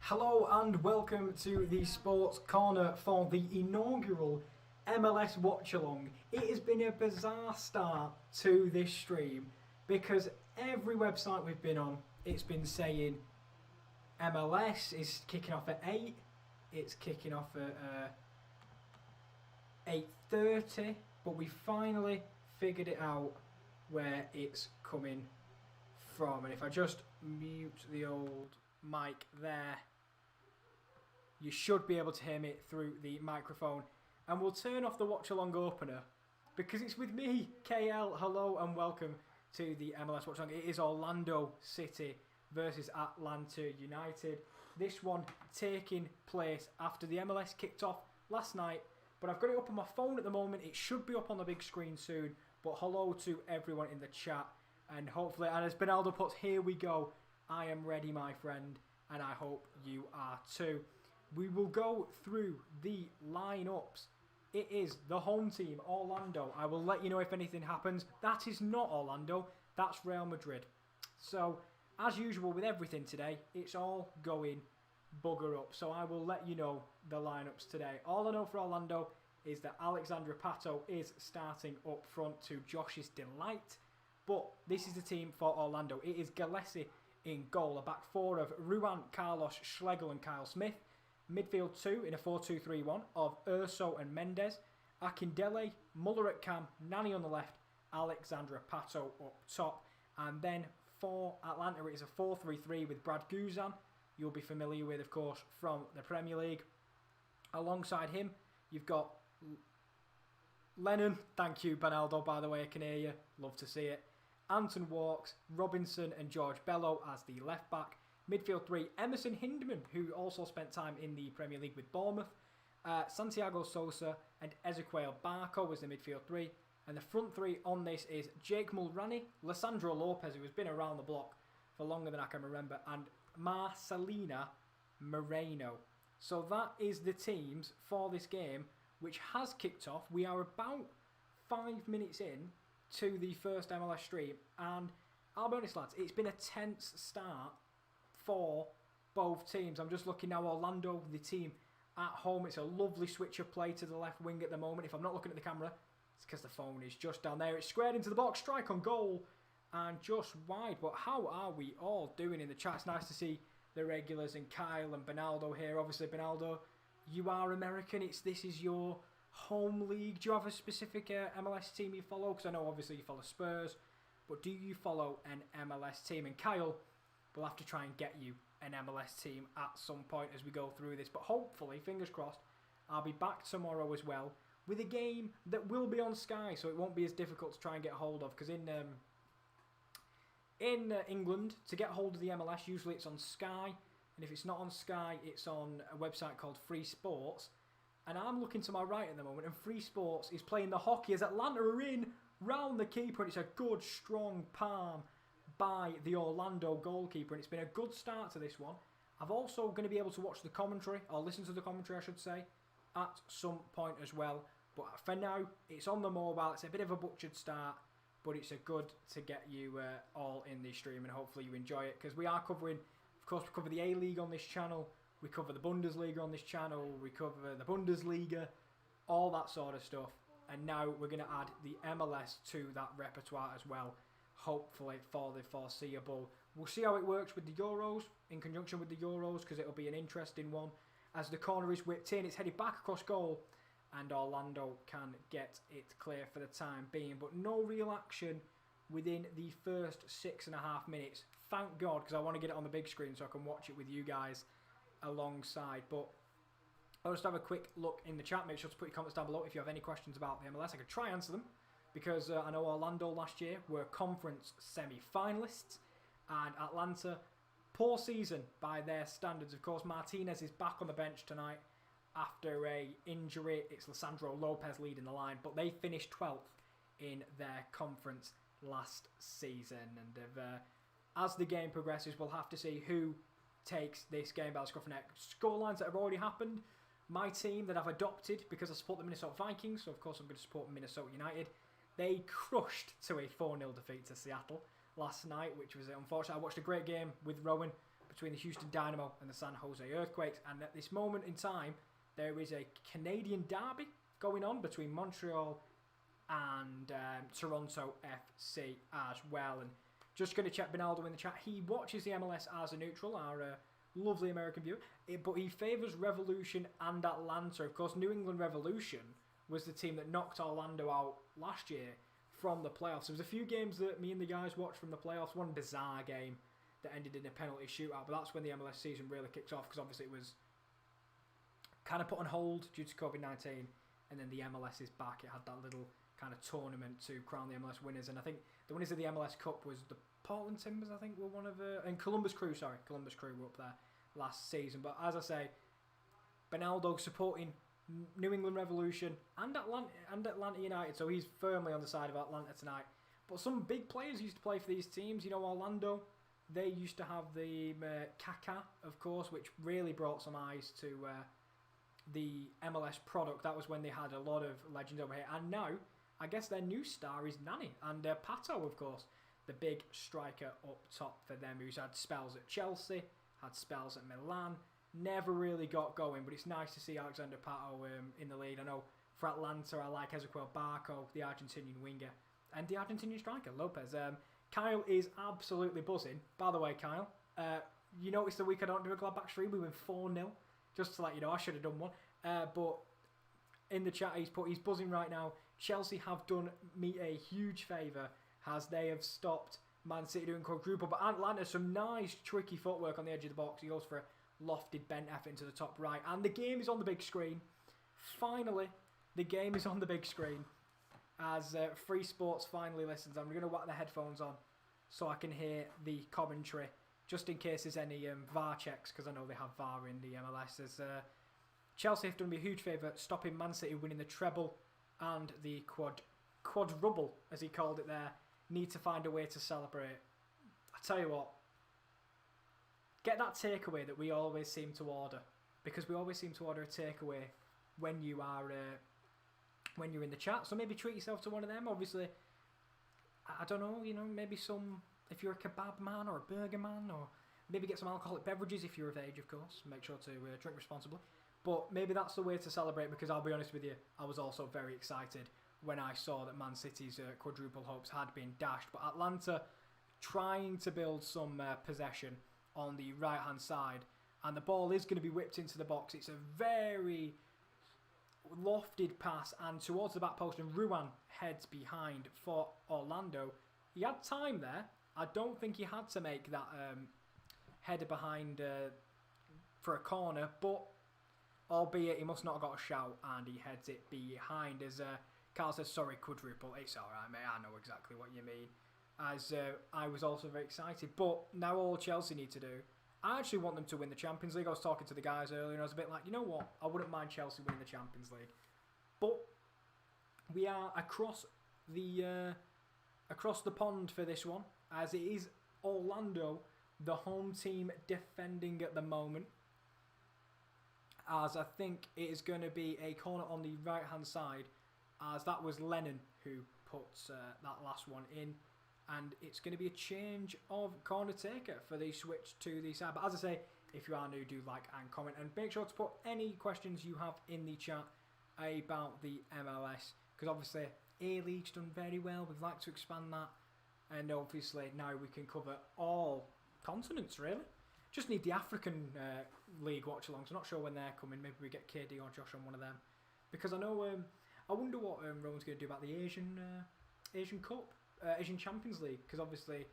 Hello and welcome to the Sports Corner for the inaugural MLS Watchalong. It has been a bizarre start to this stream because every website we've been on, it's been saying MLS is kicking off at 8, it's kicking off at 8:30, but we finally figured it out where it's coming from. And if I just mute the old mic there, you should be able to hear me through the microphone. And we'll turn off the watch-along opener because it's with me, KL. Hello and welcome to the MLS watch-along. It is Orlando City versus Atlanta United. This one taking place after the MLS kicked off last night. But I've got it up on my phone at the moment. It should be up on the big screen soon. But hello to everyone in the chat. And hopefully, and as Benaldo puts, here we go. I am ready, my friend. And I hope you are too. We will go through the lineups. It is the home team, Orlando. I will let you know if anything happens. That is not Orlando. That's Real Madrid. So, as usual with everything today, it's all going bugger up. So I will let you know the lineups today. All I know for Orlando is that Alexandre Pato is starting up front to Josh's delight. But this is the team for Orlando. It is Gillespie in goal. A back four of Ruan, Carlos, Schlegel and Kyle Smith. Midfield two in a 4-2-3-1 of Urso and Mendes. Akindele, Muller at cam, Nani on the left, Alexandre Pato up top. And then for Atlanta, it is a 4-3-3 with Brad Guzan. You'll be familiar with, of course, from the Premier League. Alongside him, you've got Lennon. Thank you, Benaldo, by the way. I can hear you. Love to see it. Anton Walks, Robinson and George Bello as the left back. Midfield three, Emerson Hinderman, who also spent time in the Premier League with Bournemouth. Santiago Sosa and Ezequiel Barco as the midfield three. And the front three on this is Jake Mulroney, Lissandro Lopez, who has been around the block for longer than I can remember, and Marcelina Moreno. So that is the teams for this game, which has kicked off. We are about 5 minutes in to the first MLS stream, and I'll be honest, lads, it's been a tense start for both teams. I'm just looking now, Orlando, the team at home. It's a lovely switch of play to the left wing at the moment. If I'm not looking at the camera, it's because the phone is just down there. It's squared into the box, strike on goal, and just wide. But how are we all doing in the chat? It's nice to see the regulars and Kyle and Benaldo here. Obviously, Benaldo, you are American. This is your home league. Do you have a specific MLS team you follow? Because I know obviously you follow Spurs, but do you follow an MLS team? And Kyle, we'll have to try and get you an MLS team at some point as we go through this. But hopefully, fingers crossed, I'll be back tomorrow as well with a game that will be on Sky, so it won't be as difficult to try and get hold of. Because in England, to get hold of the MLS, usually it's on Sky. And if it's not on Sky, it's on a website called Free Sports. And I'm looking to my right at the moment, and Free Sports is playing the hockey as Atlanta are in round the keeper. And it's a good, strong palm by the Orlando goalkeeper, and it's been a good start to this one. I'm also going to be able to watch the commentary, or listen to the commentary I should say, at some point as well. But for now, it's on the mobile. It's a bit of a butchered start, but it's a good to get you all in the stream, and hopefully you enjoy it, because we are covering, of course, we cover the A-League on this channel, we cover the Bundesliga on this channel, we cover the Bundesliga, all that sort of stuff. And now we're going to add the MLS to that repertoire as well, hopefully for the foreseeable. We'll see how it works with the Euros, in conjunction with the Euros, because it'll be an interesting one. As the corner is whipped in, it's headed back across goal, and Orlando can get it clear for the time being. But no real action within the first 6.5 minutes. Thank God, because I want to get it on the big screen so I can watch it with you guys alongside. But I'll just have a quick look in the chat. Make sure to put your comments down below if you have any questions about the MLS. I could try and answer them, because I know Orlando last year were conference semi-finalists, and Atlanta, poor season by their standards. Of course, Martinez is back on the bench tonight after a injury. It's Lissandro Lopez leading the line, but they finished 12th in their conference last season. And as the game progresses, we'll have to see who takes this game by the scruff of the neck. Scorelines that have already happened. My team that I've adopted, because I support the Minnesota Vikings, so of course I'm going to support Minnesota United. They crushed to a 4-0 defeat to Seattle last night, which was unfortunate. I watched a great game with Rowan between the Houston Dynamo and the San Jose Earthquakes. And at this moment in time, there is a Canadian derby going on between Montreal and Toronto FC as well. And just going to check Benaldo in the chat. He watches the MLS as a neutral, our lovely American viewer, but he favours Revolution and Atlanta. Of course, New England Revolution was the team that knocked Orlando out last year from the playoffs. There was a few games that me and the guys watched from the playoffs. One bizarre game that ended in a penalty shootout, but that's when the MLS season really kicked off, because obviously it was kind of put on hold due to COVID-19, and then the MLS is back. It had that little kind of tournament to crown the MLS winners, and I think the winners of the MLS Cup was the Portland Timbers, I think, were one of and Columbus Crew were up there last season. But as I say, Benaldo supporting New England Revolution and Atlanta United, so he's firmly on the side of Atlanta tonight. But some big players used to play for these teams. You know, Orlando, they used to have the Kaká, of course, which really brought some eyes to the MLS product. That was when they had a lot of legends over here. And now, I guess their new star is Nani. And Pato, of course, the big striker up top for them, who's had spells at Chelsea, had spells at Milan, never really got going. But it's nice to see Alexandre Pato in the lead. I know for Atlanta, I like Ezequiel Barco, the Argentinian winger, and the Argentinian striker, Lopez. Kyle is absolutely buzzing. By the way, Kyle, you noticed the week I don't do a Gladbach stream, we win 4-0. Just to let you know, I should have done one. But in the chat, he's buzzing right now. Chelsea have done me a huge favour, as they have stopped Man City doing quadruple. But Atlanta, some nice tricky footwork on the edge of the box. He goes for a lofted bent effort into the top right. And the game is on the big screen. Finally, the game is on the big screen. As Free Sports finally listens. I'm going to whack the headphones on so I can hear the commentary, just in case there's any VAR checks, because I know they have VAR in the MLS. As Chelsea have done me a huge favour, stopping Man City winning the treble and the quadruple, as he called it there. Need to find a way to celebrate. I tell you what, get that takeaway that we always seem to order, because we always seem to order a takeaway when you are when you're in the chat. So maybe treat yourself to one of them. Obviously, I don't know, you know, maybe some, if you're a kebab man or a burger man, or maybe get some alcoholic beverages if you're of age, of course. Make sure to drink responsibly. But maybe that's the way to celebrate, because I'll be honest with you, I was also very excited when I saw that Man City's quadruple hopes had been dashed. But Atlanta trying to build some possession on the right-hand side, and the ball is going to be whipped into the box. It's a very lofted pass and towards the back post, and Ruan heads behind for Orlando. He had time there. I don't think he had to make that header behind for a corner, but albeit he must not have got a shout, and he heads it behind. As Carl says, sorry, quadruple. It's alright, mate. I know exactly what you mean. As I was also very excited. But now all Chelsea need to do, I actually want them to win the Champions League. I was talking to the guys earlier, and I was a bit like, you know what? I wouldn't mind Chelsea winning the Champions League. But we are across the pond for this one, as it is Orlando, the home team, defending at the moment. As I think it is going to be a corner on the right-hand side, as that was Lennon who puts that last one in. And it's going to be a change of corner taker for the switch to the side. But as I say, if you are new, do like and comment. And make sure to put any questions you have in the chat about the MLS. Because obviously, A-League's done very well. We'd like to expand that. And obviously, now we can cover all continents, really. Just need the African League watch-alongs. I'm not sure when they're coming. Maybe we get KD or Josh on one of them. Because I know, I wonder what Rowan's going to do about the Asian Cup. Asian Champions League, because obviously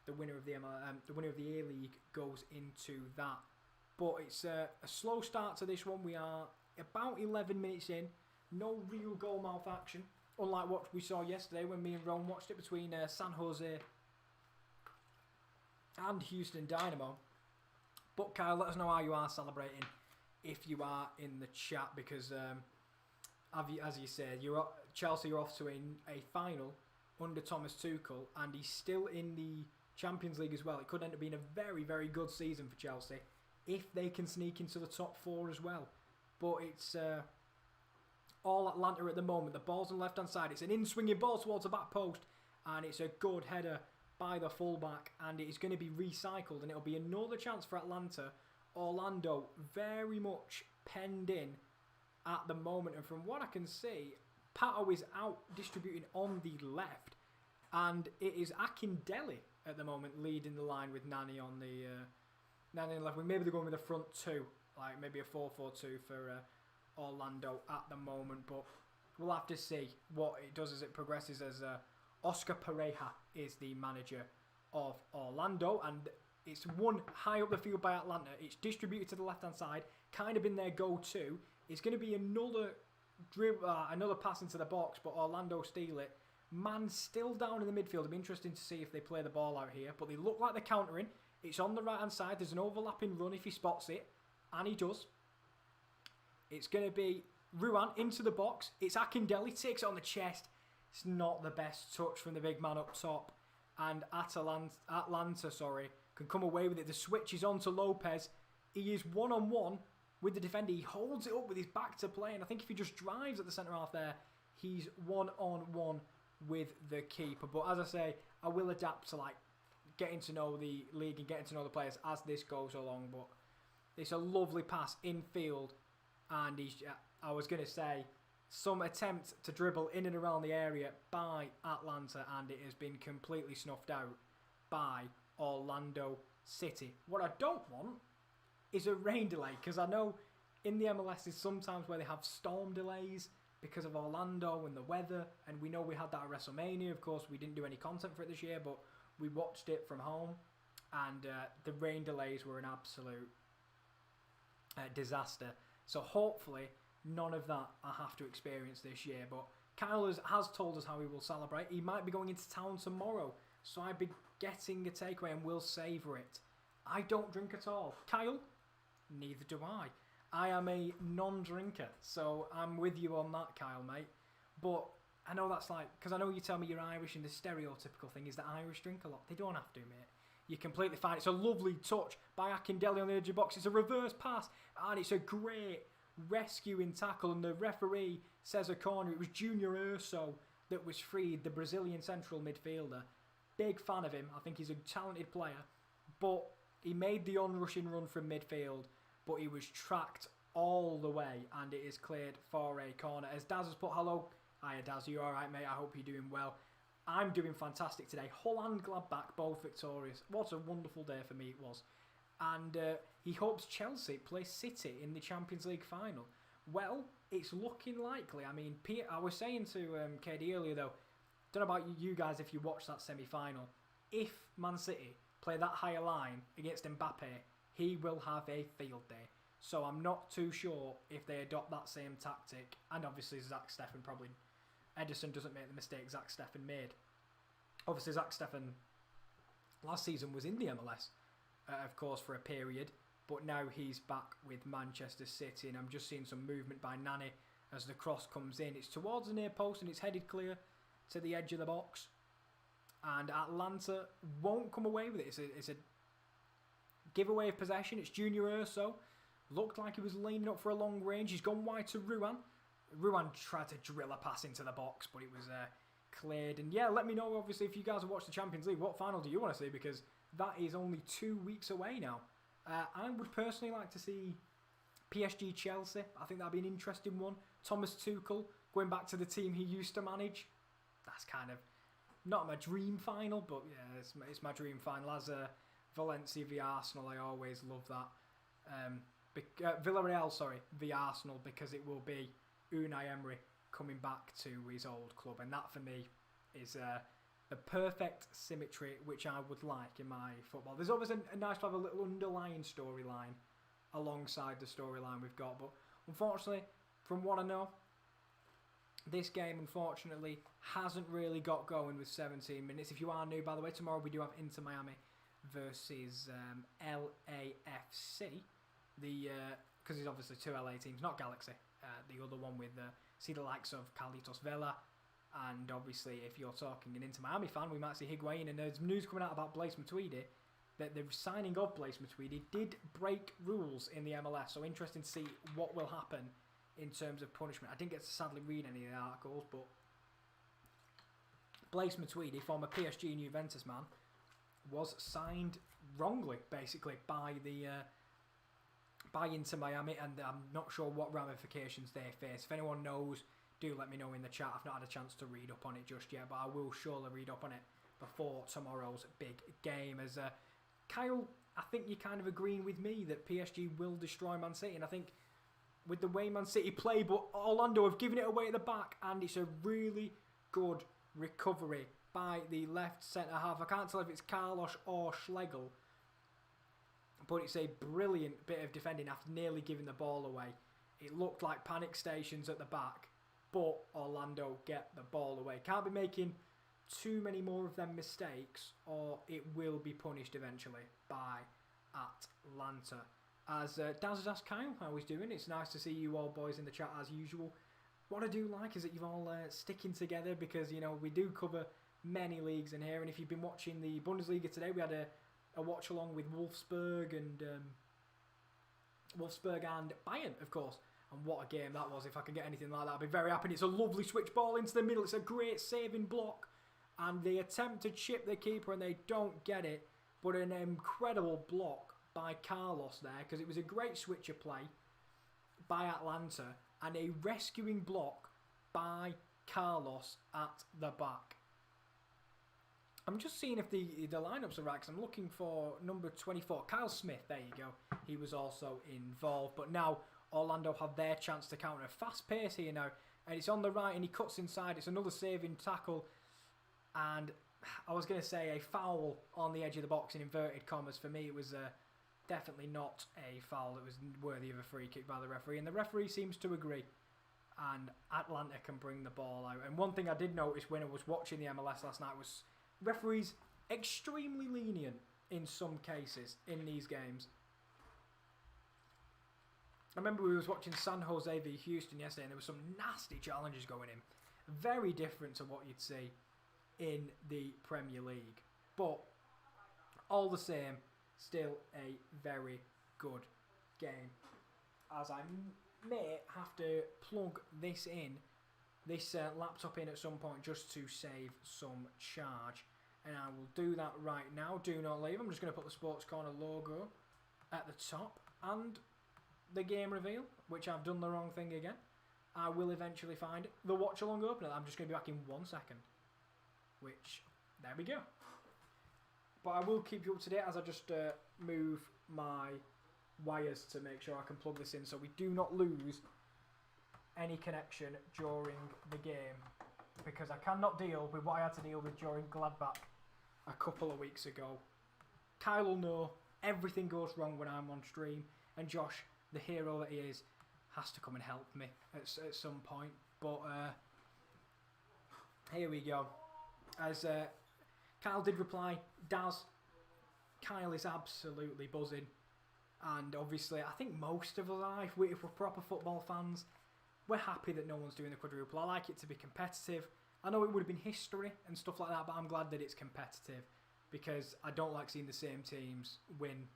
the winner of the A-League goes into that. But it's a slow start to this one. We are about 11 minutes in. No real goal mouth action, unlike what we saw yesterday when me and Rowan watched it between San Jose and Houston Dynamo. But Kyle, let us know how you are celebrating if you are in the chat, because as you said, Chelsea are off to a final under Thomas Tuchel, and he's still in the Champions League as well. It could end up being a very, very good season for Chelsea if they can sneak into the top four as well. But it's all Atlanta at the moment. The ball's on the left-hand side. It's an in-swinging ball towards the back post, and it's a good header by the fullback, and it is going to be recycled, and it'll be another chance for Atlanta. Orlando very much penned in at the moment, and from what I can see, Pato is out distributing on the left, and it is Akindele at the moment leading the line with Nani on the left wing. Maybe they're going with the front two, like maybe a 4-4-2 for Orlando at the moment, but we'll have to see what it does as it progresses, as Oscar Pareja is the manager of Orlando, and it's won high up the field by Atlanta. It's distributed to the left-hand side, kind of been their go-to. It's going to be another another pass into the box, but Orlando steal it. Man still down in the midfield. It'll be interesting to see if they play the ball out here, but they look like they're countering. It's on the right-hand side. There's an overlapping run if he spots it, and he does. It's going to be Ruan into the box. It's Akindele, takes it on the chest. It's not the best touch from the big man up top, and Atlanta can come away with it. The switch is on to Lopez. He is one-on-one with the defender. He holds it up with his back to play, and I think if he just drives at the centre-half there, he's one-on-one with the keeper. But as I say, I will adapt to getting to know the league and getting to know the players as this goes along. But it's a lovely pass infield, and I was going to say, some attempt to dribble in and around the area by Atlanta, and it has been completely snuffed out by Orlando City. What I don't want is a rain delay, because I know in the MLS there's sometimes where they have storm delays because of Orlando and the weather, and we know we had that at WrestleMania. Of course, we didn't do any content for it this year, but we watched it from home, and the rain delays were an absolute disaster. So hopefully none of that I have to experience this year. But Kyle has told us how he will celebrate. He might be going into town tomorrow, so I'd be getting a takeaway and we'll savour it. I don't drink at all. Kyle? Neither do I. I am a non-drinker, so I'm with you on that, Kyle, mate. But I know that's because I know you tell me you're Irish, and the stereotypical thing is that Irish drink a lot. They don't have to, mate. You're completely fine. It's a lovely touch by Akindele on the edge of the box. It's a reverse pass, and it's a great rescuing tackle, and the referee says a corner. It was Junior Urso that was freed, the Brazilian central midfielder. Big fan of him. I think he's a talented player, but he made the onrushing run from midfield, but he was tracked all the way, and it is cleared for a corner. As Daz has put, hello. Hiya, Daz. You alright, mate? I hope you're doing well. I'm doing fantastic today. Hull and Gladbach both victorious. What a wonderful day for me it was. And he hopes Chelsea play City in the Champions League final. Well, it's looking likely. I mean, I was saying to KD earlier, though, don't know about you guys if you watched that semi-final. If Man City play that higher line against Mbappe, he will have a field day. So I'm not too sure if they adopt that same tactic. And obviously Zach Steffen probably... Edison doesn't make the mistake Zach Steffen made. Obviously Zach Steffen last season was in the MLS, of course, for a period. But now he's back with Manchester City. And I'm just seeing some movement by Nani as the cross comes in. It's towards the near post and it's headed clear to the edge of the box. And Atlanta won't come away with it. It's a giveaway of possession. It's Junior Urso. Looked like he was leaning up for a long range. He's gone wide to Ruan. Ruan tried to drill a pass into the box, but it was cleared. And yeah, let me know, obviously, if you guys have watched the Champions League, what final do you want to see? Because that is only 2 weeks away now. I would personally like to see PSG Chelsea. I think that'd be an interesting one. Thomas Tuchel going back to the team he used to manage. That's kind of not my dream final, but yeah, it's my dream final. As Valencia v Arsenal, I always love that. Villarreal, v Arsenal, because it will be Unai Emery coming back to his old club, and that for me is the perfect symmetry which I would like in my football. There's always a nice to have a little underlying storyline alongside the storyline we've got, but unfortunately, from what I know, this game unfortunately hasn't really got going with 17 minutes. If you are new, by the way, tomorrow we do have Inter Miami versus LAFC, because there's obviously 2 LA teams, not Galaxy. The other one with see the likes of Carlitos Vela, and obviously if you're talking an Inter Miami fan, we might see Higuain. And there's news coming out about Blaise Matuidi that the signing of Blaise Matuidi did break rules in the MLS. So interesting to see what will happen in terms of punishment. I didn't get to sadly read any of the articles, but Blaise Matuidi, former PSG and Juventus man, was signed wrongly, basically, by Inter Miami, and I'm not sure what ramifications they face. If anyone knows, do let me know in the chat. I've not had a chance to read up on it just yet, but I will surely read up on it before tomorrow's big game. As Kyle, I think you're kind of agreeing with me that PSG will destroy Man City, and I think with the way Man City play, but Orlando have given it away at the back, and it's a really good recovery by the left centre-half. I can't tell if it's Carlos or Schlegel, but it's a brilliant bit of defending after nearly giving the ball away. It looked like panic stations at the back, but Orlando get the ball away. Can't be making too many more of them mistakes, or it will be punished eventually by Atlanta. As Daz has asked Kyle how he's doing. It's nice to see you all boys in the chat as usual. What I do like is that you're all sticking together, because, you know, we do cover many leagues in here, and if you've been watching the Bundesliga today, we had a watch along with Wolfsburg and Bayern, of course. And what a game that was. If I could get anything like that, I'd be very happy. It's a lovely switch ball into the middle. It's a great saving block. And they attempt to chip the keeper and they don't get it. But an incredible block by Carlos there, because it was a great switch of play by Atlanta and a rescuing block by Carlos at the back. I'm just seeing if the lineups are right, because I'm looking for number 24, Kyle Smith. There you go. He was also involved. But now Orlando have their chance to counter. Fast pace here now, and it's on the right, and he cuts inside. It's another saving tackle, and I was going to say a foul on the edge of the box in inverted commas. For me, it was definitely not a foul. It was worthy of a free kick by the referee, and the referee seems to agree. And Atlanta can bring the ball out. And one thing I did notice when I was watching the MLS last night was referees extremely lenient in some cases in these games. I remember we was watching San Jose v Houston yesterday, and there was some nasty challenges going in. Very different to what you'd see in the Premier League. But all the same, still a very good game. As I may have to plug this laptop in at some point just to save some charge. And I will do that right now. Do not leave. I'm just going to put the Sports Corner logo at the top. And the game reveal, which I've done the wrong thing again. I will eventually find it. The watch-along opener. I'm just going to be back in 1 second. Which, there we go. But I will keep you up to date as I just move my wires to make sure I can plug this in, so we do not lose any connection during the game, because I cannot deal with what I had to deal with during Gladbach a couple of weeks ago. Kyle will know everything goes wrong when I'm on stream, and Josh, the hero that he is, has to come and help me at some point. But here we go. As Kyle did reply, Daz, Kyle is absolutely buzzing. And obviously, I think most of us are, if we're proper football fans, we're happy that no one's doing the quadruple. I like it to be competitive. I know it would have been history and stuff like that, but I'm glad that it's competitive, because I don't like seeing the same teams win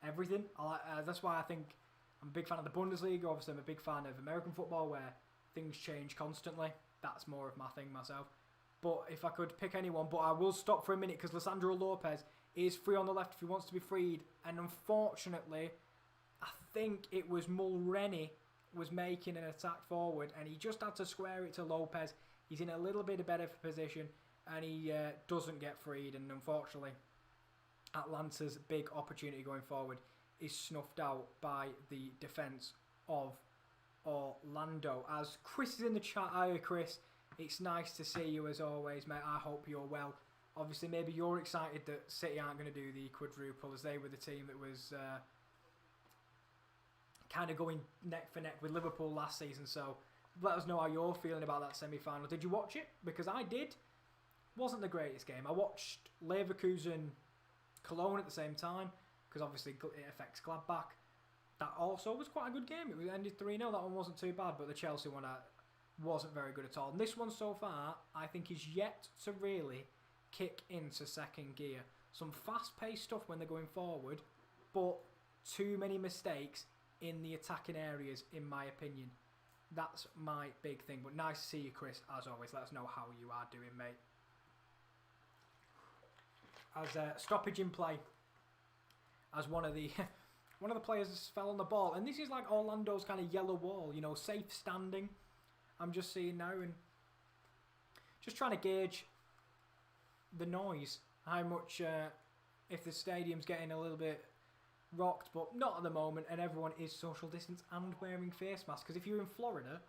everything. That's why I think I'm a big fan of the Bundesliga. Obviously, I'm a big fan of American football, where things change constantly. That's more of my thing myself. But if I could pick anyone, but I will stop for a minute, because Lisandro Lopez is free on the left if he wants to be freed. And unfortunately, I think it was Mulrenny was making an attack forward, and he just had to square it to Lopez. He's in a little bit of better position, and he doesn't get freed. And unfortunately, Atlanta's big opportunity going forward is snuffed out by the defence of Orlando. As Chris is in the chat, hiya Chris. It's nice to see you as always, mate. I hope you're well. Obviously, maybe you're excited that City aren't going to do the quadruple, as they were the team that was kind of going neck for neck with Liverpool last season. So let us know how you're feeling about that semi-final. Did you watch it? Because I did. Wasn't the greatest game. I watched Leverkusen Cologne at the same time, because obviously it affects Gladbach. That also was quite a good game. It ended 3-0. That one wasn't too bad, but the Chelsea one wasn't very good at all. And this one so far, I think, is yet to really kick into second gear. Some fast-paced stuff when they're going forward, but too many mistakes in the attacking areas, in my opinion. That's my big thing. But nice to see you, Chris, as always. Let us know how you are doing, mate. as a stoppage in play, as one of the players fell on the ball, and this is like Orlando's kind of yellow wall, safe standing. I'm just seeing now and just trying to gauge the noise, how much if the stadium's getting a little bit rocked, but not at the moment, and everyone is social distance and wearing face masks. Because if you're in Florida,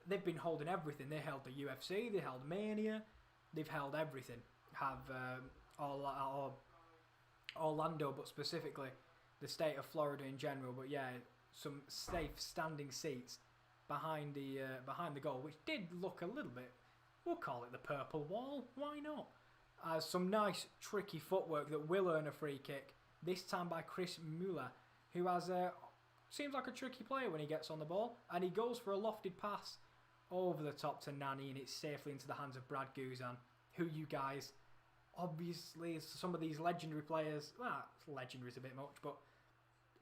they've been holding everything. They held the UFC, they held Mania, they've held everything. Have Orlando, but specifically the state of Florida in general. But yeah, some safe standing seats behind the goal, which did look a little bit, we'll call it the purple wall, why not? Some nice tricky footwork that will earn a free kick, this time by Chris Muller, who seems like a tricky player when he gets on the ball, and he goes for a lofted pass over the top to Nani, and it's safely into the hands of Brad Guzan, who you guys, obviously, some of these legendary players, legendary is a bit much, but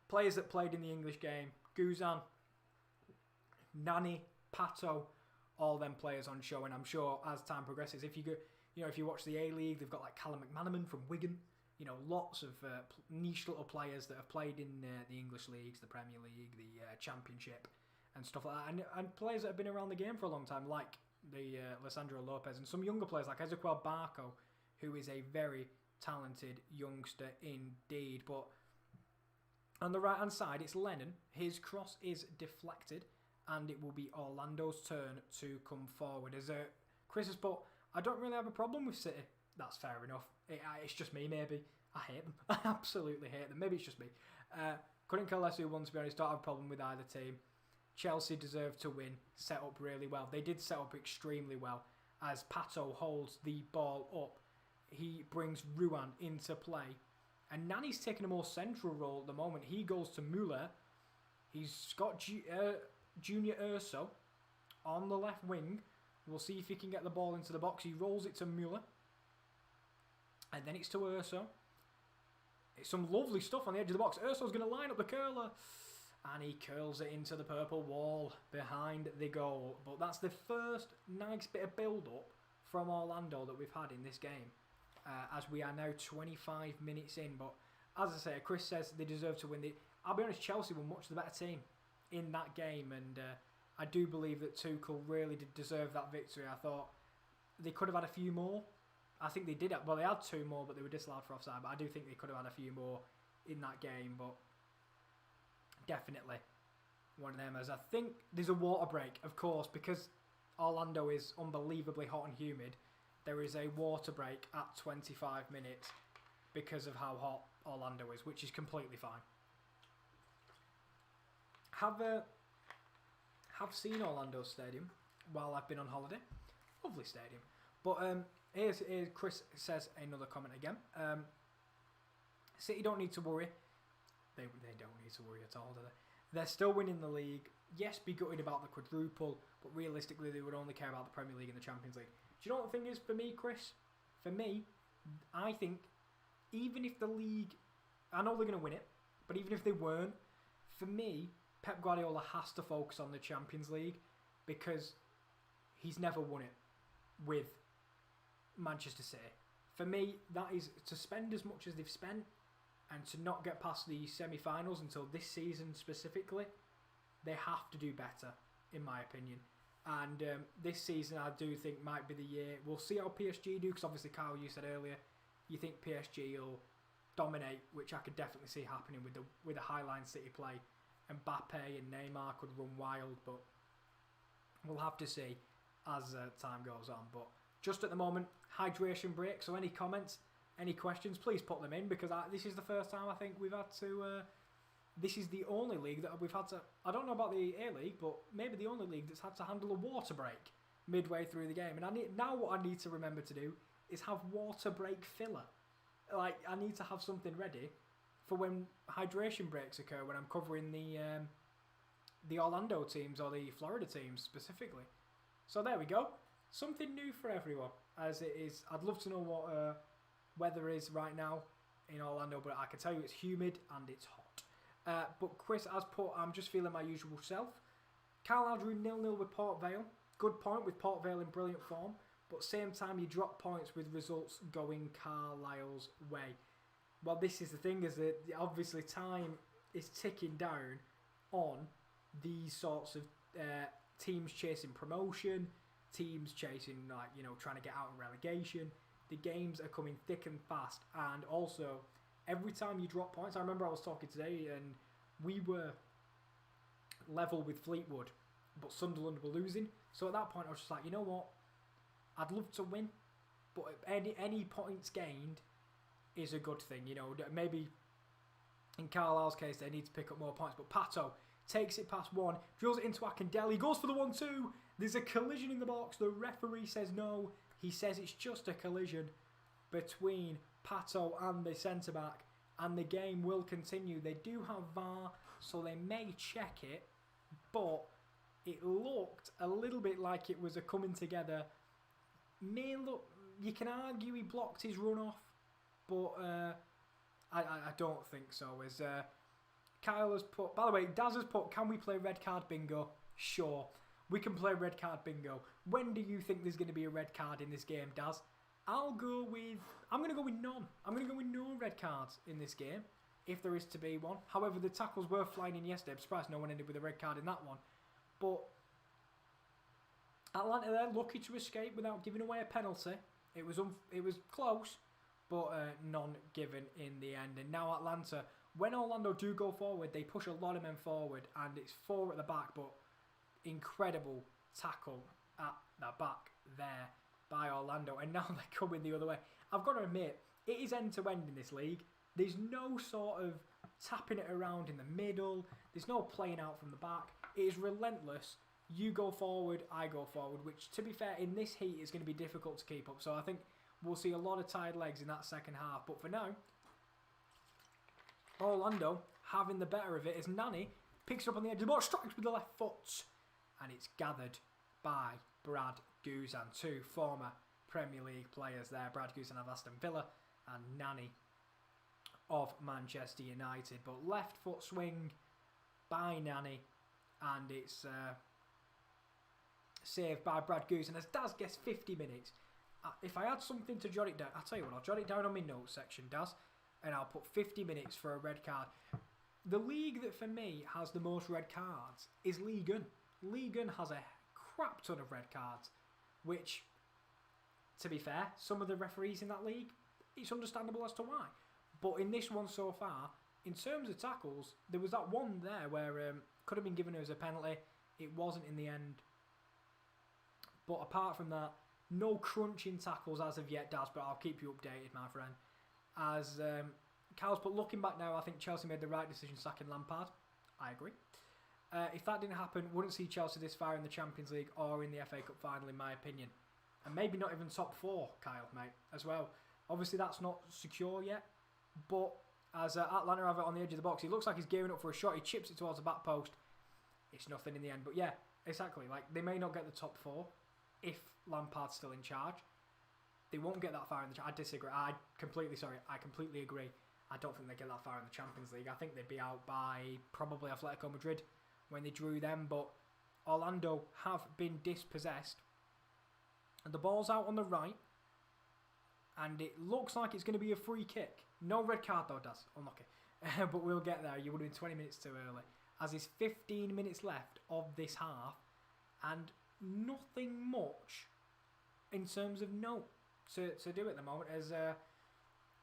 players that played in the English game, Guzan, Nani, Pato, all them players on show, and I'm sure as time progresses, if you watch the A-League, they've got like Callum McManaman from Wigan, lots of niche little players that have played in the English leagues, the Premier League, the Championship, and stuff like that, and players that have been around the game for a long time, like the Alessandro Lopez, and some younger players like Ezequiel Barco, who is a very talented youngster indeed. But on the right hand side, it's Lennon. His cross is deflected, and it will be Orlando's turn to come forward. As Chris has put, I don't really have a problem with City. That's fair enough. It's just me, maybe. I hate them. I absolutely hate them. Maybe it's just me. Couldn't care less who won, to be honest. Don't have a problem with either team. Chelsea deserved to win. Set up really well. They did set up extremely well. As Pato holds the ball up, he brings Ruan into play. And Nani's taking a more central role at the moment. He goes to Muller. He's got Junior Urso on the left wing. We'll see if he can get the ball into the box. He rolls it to Muller. And then it's to Urso. It's some lovely stuff on the edge of the box. Urso's going to line up the curler. And he curls it into the purple wall behind the goal. But that's the first nice bit of build-up from Orlando that we've had in this game. As we are now 25 minutes in. But as I say, Chris says they deserve to win. I'll be honest, Chelsea were much the better team in that game. And I do believe that Tuchel really did deserve that victory. I thought they could have had a few more. I think they did. Well, they had two more, but they were disallowed for offside. But I do think they could have had a few more in that game. But definitely one of them. As I think there's a water break, of course, because Orlando is unbelievably hot and humid. There is a water break at 25 minutes because of how hot Orlando is, which is completely fine. Have seen Orlando Stadium while I've been on holiday. Lovely stadium. But here's Chris says another comment again. City don't need to worry. They don't need to worry at all, do they? They're still winning the league. Yes, be gutted about the quadruple, but realistically they would only care about the Premier League and the Champions League. Do you know what the thing is for me, Chris? For me, I think even if the league, I know they're going to win it, but even if they weren't, for me, Pep Guardiola has to focus on the Champions League because he's never won it with Manchester City. For me, that is to spend as much as they've spent and to not get past the semi-finals until this season specifically. They have to do better, in my opinion. And this season, I do think might be the year. We'll see how PSG do, because obviously, Kyle, you said earlier, you think PSG will dominate, which I could definitely see happening with the Highline City play. Mbappe and Neymar could run wild, but we'll have to see as time goes on. But just at the moment, hydration break. So any comments, any questions, please put them in, because this is the first time I think we've had to... this is the only league that we've had to... I don't know about the A-League, but maybe the only league that's had to handle a water break midway through the game. And now what I need to remember to do is have water break filler. Like, I need to have something ready for when hydration breaks occur, when I'm covering the Orlando teams or the Florida teams specifically. So there we go. Something new for everyone, as it is. I'd love to know what weather is right now in Orlando, but I can tell you it's humid and it's hot. But Chris has put, I'm just feeling my usual self. Carl Drew 0-0 with Port Vale. Good point with Port Vale in brilliant form. but same time you drop points with results going Carlisle's way. Well, this is the thing, is that obviously time is ticking down on these sorts of teams chasing promotion, teams chasing, like, you know, trying to get out of relegation. The games are coming thick and fast, and also every time you drop points, I remember I was talking today and we were level with Fleetwood, but Sunderland were losing. So at that point I was just like, you know what, I'd love to win, but any points gained is a good thing. You know, maybe in Carlisle's case they need to pick up more points, but Pato takes it past one, drills it into Akindele, goes for the 1-2. There's a collision in the box. The referee says no. He says it's just a collision between Pato and the centre-back, and the game will continue. They do have VAR, so they may check it, but it looked a little bit like it was a coming together. May look, you can argue he blocked his run off, but I don't think so. As Kyle has put, by the way, Daz has put, can we play red card bingo? Sure, we can play red card bingo. When do you think there's going to be a red card in this game, Daz? I'm going to go with none. I'm going to go with no red cards in this game, if there is to be one. However, the tackles were flying in yesterday. I'm surprised no one ended with a red card in that one. But Atlanta there, lucky to escape without giving away a penalty. It was close, but none given in the end. And now Atlanta, when Orlando do go forward, they push a lot of men forward, and it's 4 at the back, but incredible tackle at the back there by Orlando, and now they're coming the other way. I've got to admit, it is end-to-end in this league. There's no sort of tapping it around in the middle. There's no playing out from the back. It is relentless. You go forward, I go forward, which, to be fair, in this heat is going to be difficult to keep up. So I think we'll see a lot of tired legs in that second half. But for now, Orlando having the better of it as Nani picks it up on the edge of the box, strikes with the left foot, and it's gathered by Brad Guzan, 2 former Premier League players there. Brad Guzan of Aston Villa and Nani of Manchester United. But left foot swing by Nani, and it's saved by Brad Guzan as Daz gets 50 minutes. If I had something to jot it down, I'll tell you what, I'll jot it down on my notes section, Daz, and I'll put 50 minutes for a red card. The league that for me has the most red cards is Ligue 1. Ligue 1 has a crap ton of red cards, which, to be fair, some of the referees in that league, it's understandable as to why. But in this one so far, in terms of tackles, there was that one there where could have been given as a penalty. It wasn't in the end. But apart from that, no crunching tackles as of yet, Daz, but I'll keep you updated, my friend. As Cal's put, looking back now, I think Chelsea made the right decision sacking Lampard. I agree. If that didn't happen, wouldn't see Chelsea this far in the Champions League or in the FA Cup final, in my opinion. And maybe not even top 4, Kyle, mate, as well. Obviously, that's not secure yet. But as Atlanta have it on the edge of the box, he looks like he's gearing up for a shot. He chips it towards the back post. It's nothing in the end. But yeah, exactly. Like, they may not get the top 4 if Lampard's still in charge. They won't get that far in the... I disagree. I completely agree. I don't think they get that far in the Champions League. I think they'd be out by probably Atletico Madrid when they drew them. But Orlando have been dispossessed. And the ball's out on the right. And it looks like it's going to be a free kick. No red card though, Daz. Unlucky. But we'll get there. You would have been 20 minutes too early. As there's 15 minutes left of this half. And nothing much in terms of note to do at the moment. As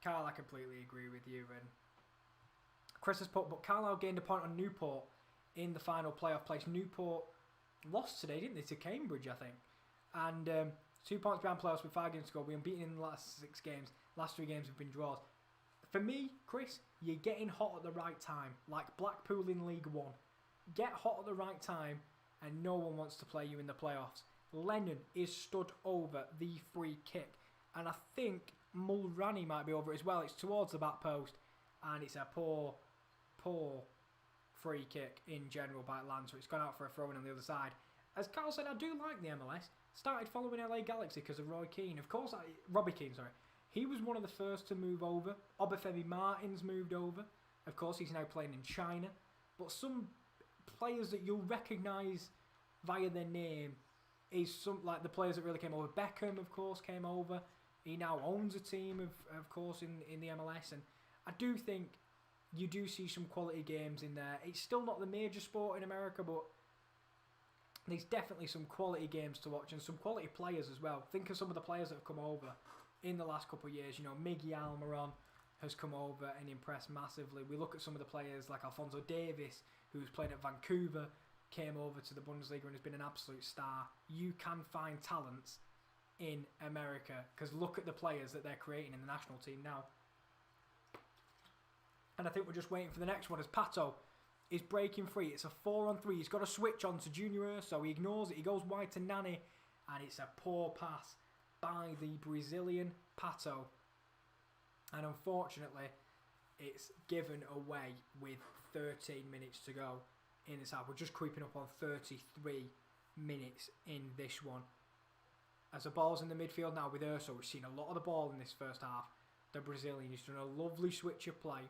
Carl, I completely agree with you. And Chris has put, but Carlisle gained a point on Newport in the final playoff place. Newport lost today, didn't they, to Cambridge, I think. And 2 points behind playoffs with 5 games to go. We're unbeaten in the last 6 games. Last 3 games have been draws. For me, Chris, you're getting hot at the right time. Like Blackpool in League 1. Get hot at the right time and no one wants to play you in the playoffs. Lennon is stood over the free kick. And I think Mulroney might be over it as well. It's towards the back post. And it's a poor free kick in general by Atlanta. So it's gone out for a throw-in on the other side. As Carl said, I do like the MLS. Started following LA Galaxy because of Robbie Keane. He was one of the first to move over. Obafemi Martins moved over. Of course, he's now playing in China. But some players that you'll recognise via their name is some like the players that really came over. Beckham, of course, came over. He now owns a team, of course, in the MLS, and I do think you do see some quality games in there. It's still not the major sport in America, but there's definitely some quality games to watch and some quality players as well. Think of some of the players that have come over in the last couple of years. You know, Miggy Almiron has come over and impressed massively. We look at some of the players like Alphonso Davies, who's played at Vancouver, came over to the Bundesliga and has been an absolute star. You can find talents in America because look at the players that they're creating in the national team now. And I think we're just waiting for the next one as Pato is breaking free. It's a 4-on-3. He's got a switch on to Junior Urso. He ignores it. He goes wide to Nani. And it's a poor pass by the Brazilian Pato. And unfortunately, it's given away with 13 minutes to go in this half. We're just creeping up on 33 minutes in this one. As the ball's in the midfield now with Urso, we've seen a lot of the ball in this first half. The Brazilian has done a lovely switch of play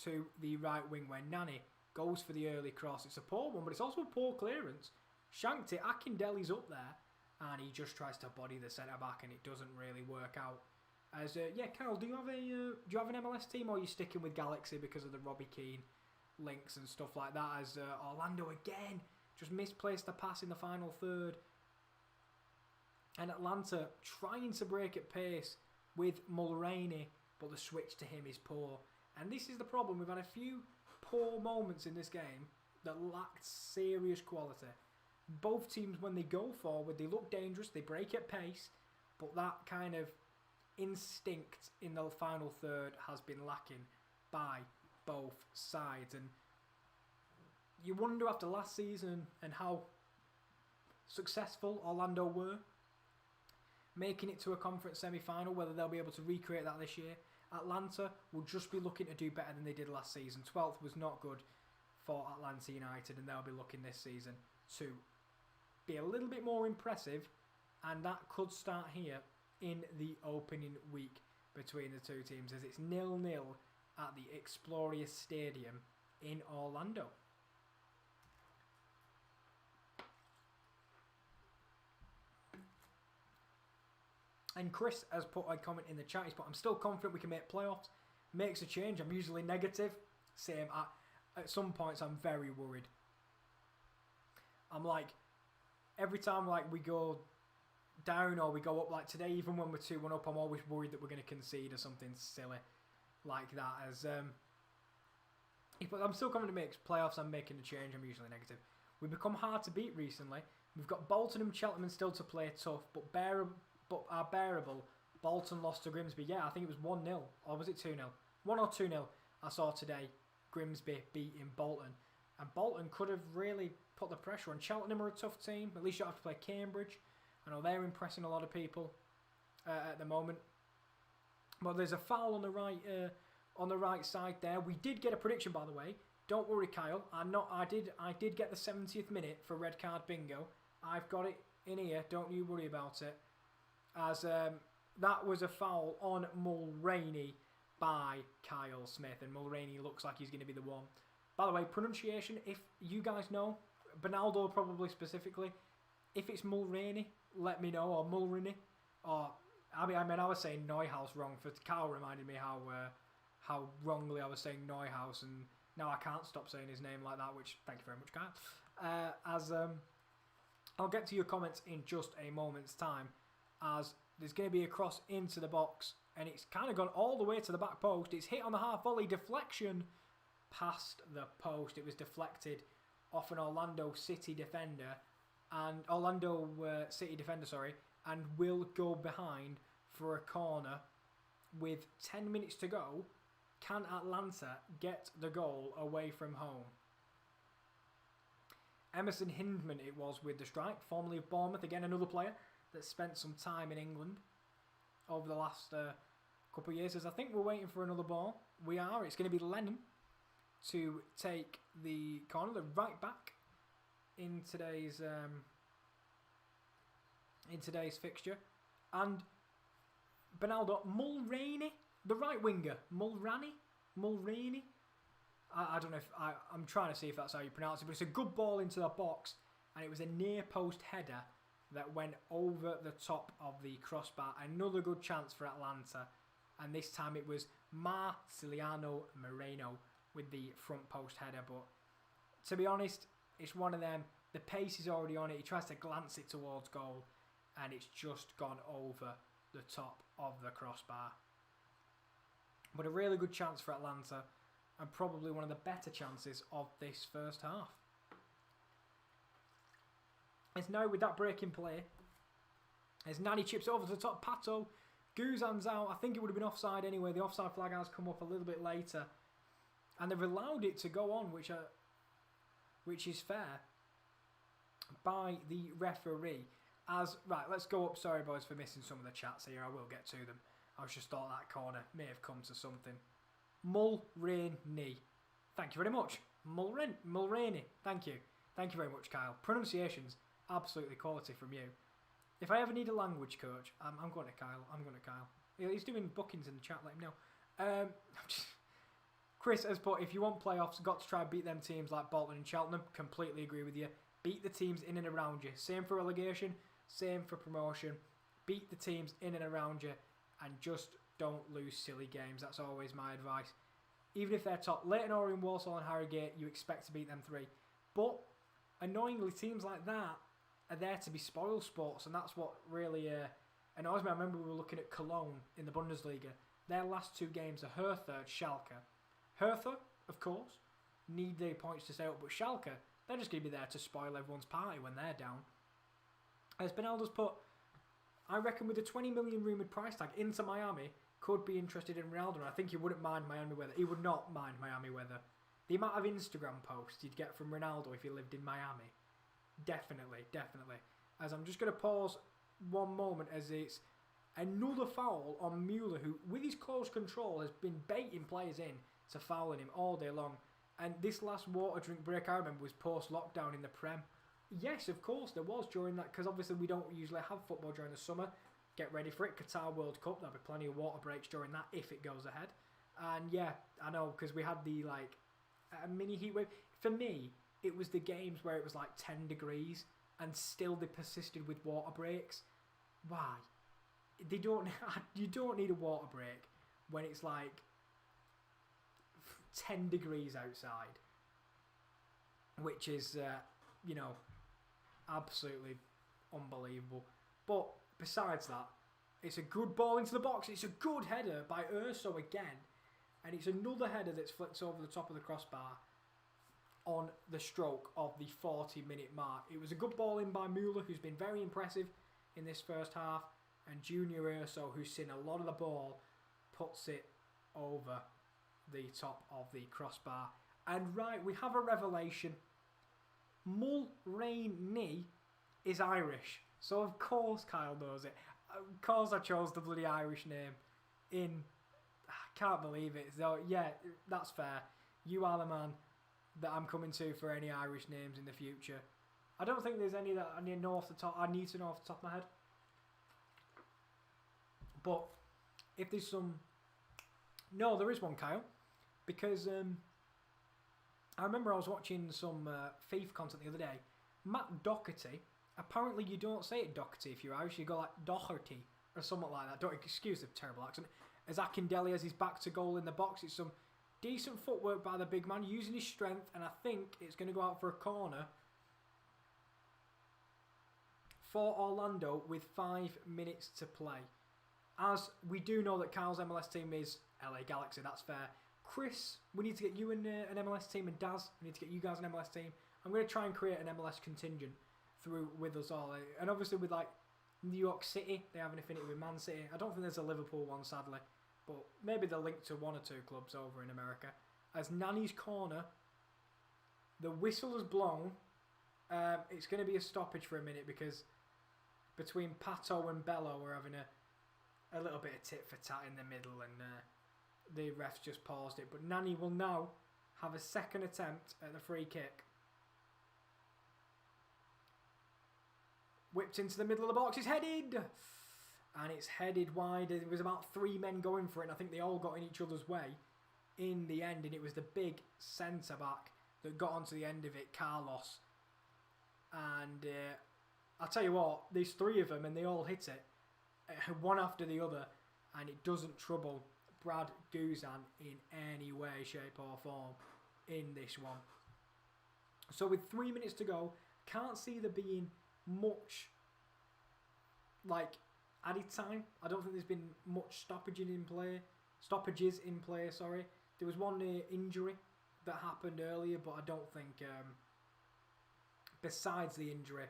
to the right wing where Nani goes for the early cross. It's a poor one, but it's also a poor clearance. Shanked it. Akindele's up there, and he just tries to body the centre back, and it doesn't really work out. As yeah, Carol, do you have an MLS team, or are you sticking with Galaxy because of the Robbie Keane links and stuff like that? As Orlando again just misplaced the pass in the final third, and Atlanta trying to break at pace with Mulroney, but the switch to him is poor. And this is the problem. We've had a few poor moments in this game that lacked serious quality. Both teams, when they go forward, they look dangerous, they break at pace, but that kind of instinct in the final third has been lacking by both sides. And you wonder after last season and how successful Orlando were making it to a conference semi-final, whether they'll be able to recreate that this year. Atlanta will just be looking to do better than they did last season. 12th was not good for Atlanta United, and they'll be looking this season to be a little bit more impressive, and that could start here in the opening week between the two teams, as it's 0-0 at the Exploria Stadium in Orlando. And Chris has put a comment in the chat. He's put, I'm still confident we can make playoffs. Makes a change. I'm usually negative. Same. At some points, I'm very worried. I'm like, every time like we go down or we go up, like today, even when we're 2-1 up, I'm always worried that we're going to concede or something silly like that. As I'm still confident to make playoffs. I'm making a change. I'm usually negative. We've become hard to beat recently. We've got Bolton and Cheltenham still to play tough, but are bearable. Bolton lost to Grimsby. Yeah, I think it was 1-0. Or was it 2-0? 1 or 2-0 I saw today. Grimsby beating Bolton. And Bolton could have really put the pressure on. Cheltenham are a tough team. At least you don't have to play Cambridge. I know they're impressing a lot of people at the moment. But there's a foul on the right side there. We did get a prediction, by the way. Don't worry, Kyle. I did get the 70th minute for red card bingo. I've got it in here. Don't you worry about it. As that was a foul on Mulroney by Kyle Smith, and Mulroney looks like he's going to be the one. By the way, pronunciation, if you guys know, Bernaldo probably specifically, if it's Mulroney, let me know, or Mulroney, or I was saying Neuhaus wrong. For Kyle reminded me how wrongly I was saying Neuhaus, and now I can't stop saying his name like that. Which thank you very much, Kyle. I'll get to your comments in just a moment's time. As there's going to be a cross into the box, and it's kind of gone all the way to the back post. It's hit on the half volley, deflection past the post. It was deflected off an Orlando City defender, and will go behind for a corner with 10 minutes to go. Can Atlanta get the goal away from home? Emerson Hindman it was with the strike, formerly of Bournemouth, again another player that spent some time in England over the last couple of years. As I think we're waiting for another ball. We are. It's going to be Lennon to take the corner, the right back in today's fixture. And Bernaldo Mulroney, the right winger, Mulroney. I don't know if I'm trying to see if that's how you pronounce it, but it's a good ball into the box, and it was a near post header that went over the top of the crossbar. Another good chance for Atlanta. And this time it was Marciliano Moreno with the front post header. But to be honest, it's one of them. The pace is already on it. He tries to glance it towards goal. And it's just gone over the top of the crossbar. But a really good chance for Atlanta. And probably one of the better chances of this first half. It's now with that break in play. As Nani chips over to the top, Pato. Guzan's out. I think it would have been offside anyway. The offside flag has come up a little bit later. And they've allowed it to go on, which is fair, by the referee. Right, let's go up. Sorry, boys, for missing some of the chats here. I will get to them. I just thought that corner may have come to something. Mulroney. Thank you very much. Mulroney. Thank you. Thank you very much, Kyle. Pronunciations, absolutely quality from you. If I ever need a language coach, I'm going to Kyle. I'm going to Kyle. He's doing bookings in the chat, let him know. Chris has put, if you want playoffs, got to try and beat them teams like Bolton and Cheltenham. Completely agree with you. Beat the teams in and around you. Same for relegation, same for promotion. Beat the teams in and around you and just don't lose silly games. That's always my advice. Even if they're top, Leyton Orient, Walsall and Harrogate, you expect to beat them 3. But annoyingly, teams like that are there to be spoil sports, and that's what really annoys me. I remember we were looking at Cologne in the Bundesliga. Their last 2 games are Hertha and Schalke. Hertha, of course, need the points to stay up, but Schalke, they're just going to be there to spoil everyone's party when they're down. As Benaldo's put, I reckon with a 20 million rumoured price tag, Inter Miami could be interested in Ronaldo, and I think he wouldn't mind Miami weather. He would not mind Miami weather. The amount of Instagram posts you'd get from Ronaldo if he lived in Miami. Definitely. As I'm just going to pause one moment as it's another foul on Mueller, who, with his close control, has been baiting players in to fouling him all day long. And this last water drink break, I remember, was post-lockdown in the Prem. Yes, of course, there was during that, because obviously we don't usually have football during the summer. Get ready for it. Qatar World Cup, there'll be plenty of water breaks during that if it goes ahead. And yeah, I know, because we had the, a mini heat wave. For me, it was the games where it was 10 degrees and still they persisted with water breaks. Why? You don't need a water break when it's 10 degrees outside, which is, absolutely unbelievable. But besides that, it's a good ball into the box. It's a good header by Urso again. And it's another header that's flicked over the top of the crossbar on the stroke of the 40-minute mark. It was a good ball in by Mueller, who's been very impressive in this first half. And Junior Urso, who's seen a lot of the ball, puts it over the top of the crossbar. And right, we have a revelation. Mulroney is Irish. So of course Kyle knows it. Of course I chose the bloody Irish name. I can't believe it. So yeah, that's fair. You are the man that I'm coming to for any Irish names in the future. I don't think there's any that I need to know off the top of my head. But if there's some... No, there is one, Kyle. Because I remember I was watching some FIFA content the other day. Matt Doherty. Apparently you don't say it Doherty if you're Irish. You go Doherty or something like that. Don't excuse the terrible accent. As Akindele has his back to goal in the box. It's some decent footwork by the big man, using his strength, and I think it's going to go out for a corner for Orlando with 5 minutes to play. As we do know that Kyle's MLS team is LA Galaxy, that's fair. Chris, we need to get you an MLS team, and Daz, we need to get you guys an MLS team. I'm going to try and create an MLS contingent through with us all. And obviously with New York City, they have an affinity with Man City. I don't think there's a Liverpool one, sadly. But maybe they're linked to 1 or 2 clubs over in America. As Nani's corner, the whistle has blown. It's going to be a stoppage for a minute because between Pato and Bello we're having a little bit of tit for tat in the middle, and the refs just paused it. But Nani will now have a second attempt at the free kick. Whipped into the middle of the box. It's headed! And it's headed wide. There was about 3 men going for it, and I think they all got in each other's way in the end. And it was the big centre-back that got onto the end of it, Carlos. And I'll tell you what, there's 3 of them and they all hit it, one after the other, and it doesn't trouble Brad Guzan in any way, shape or form in this one. So with 3 minutes to go, can't see there being much like added time. I don't think there's been much stoppages in play. Sorry, there was one injury that happened earlier, but I don't think besides the injury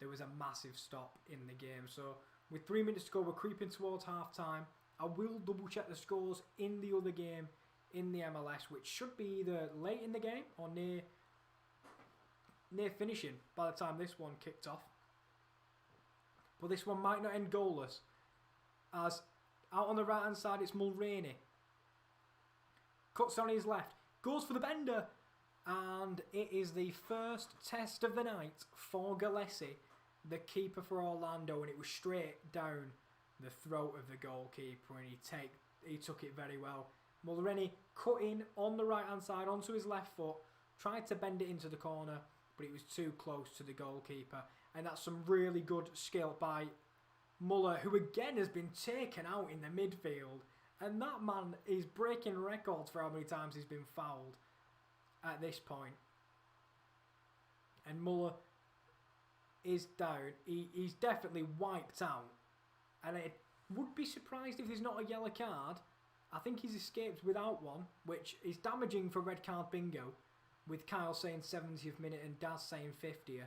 there was a massive stop in the game. So with 3 minutes to go, we're creeping towards half time. I will double check the scores in the other game in the MLS, which should be either late in the game or near finishing by the time this one kicked off. But this one might not end goalless, as out on the right hand side it's Mulroney. Cuts on his left, goes for the bender, and it is the first test of the night for Gillespie, the keeper for Orlando, and it was straight down the throat of the goalkeeper, and he took it very well. Mulroney cut in on the right hand side onto his left foot, tried to bend it into the corner, but it was too close to the goalkeeper. And that's some really good skill by Muller, who again has been taken out in the midfield. And that man is breaking records for how many times he's been fouled at this point. And Muller is down. He's definitely wiped out. And I would be surprised if there's not a yellow card. I think he's escaped without one, which is damaging for red card bingo, with Kyle saying 70th minute and Daz saying 50th.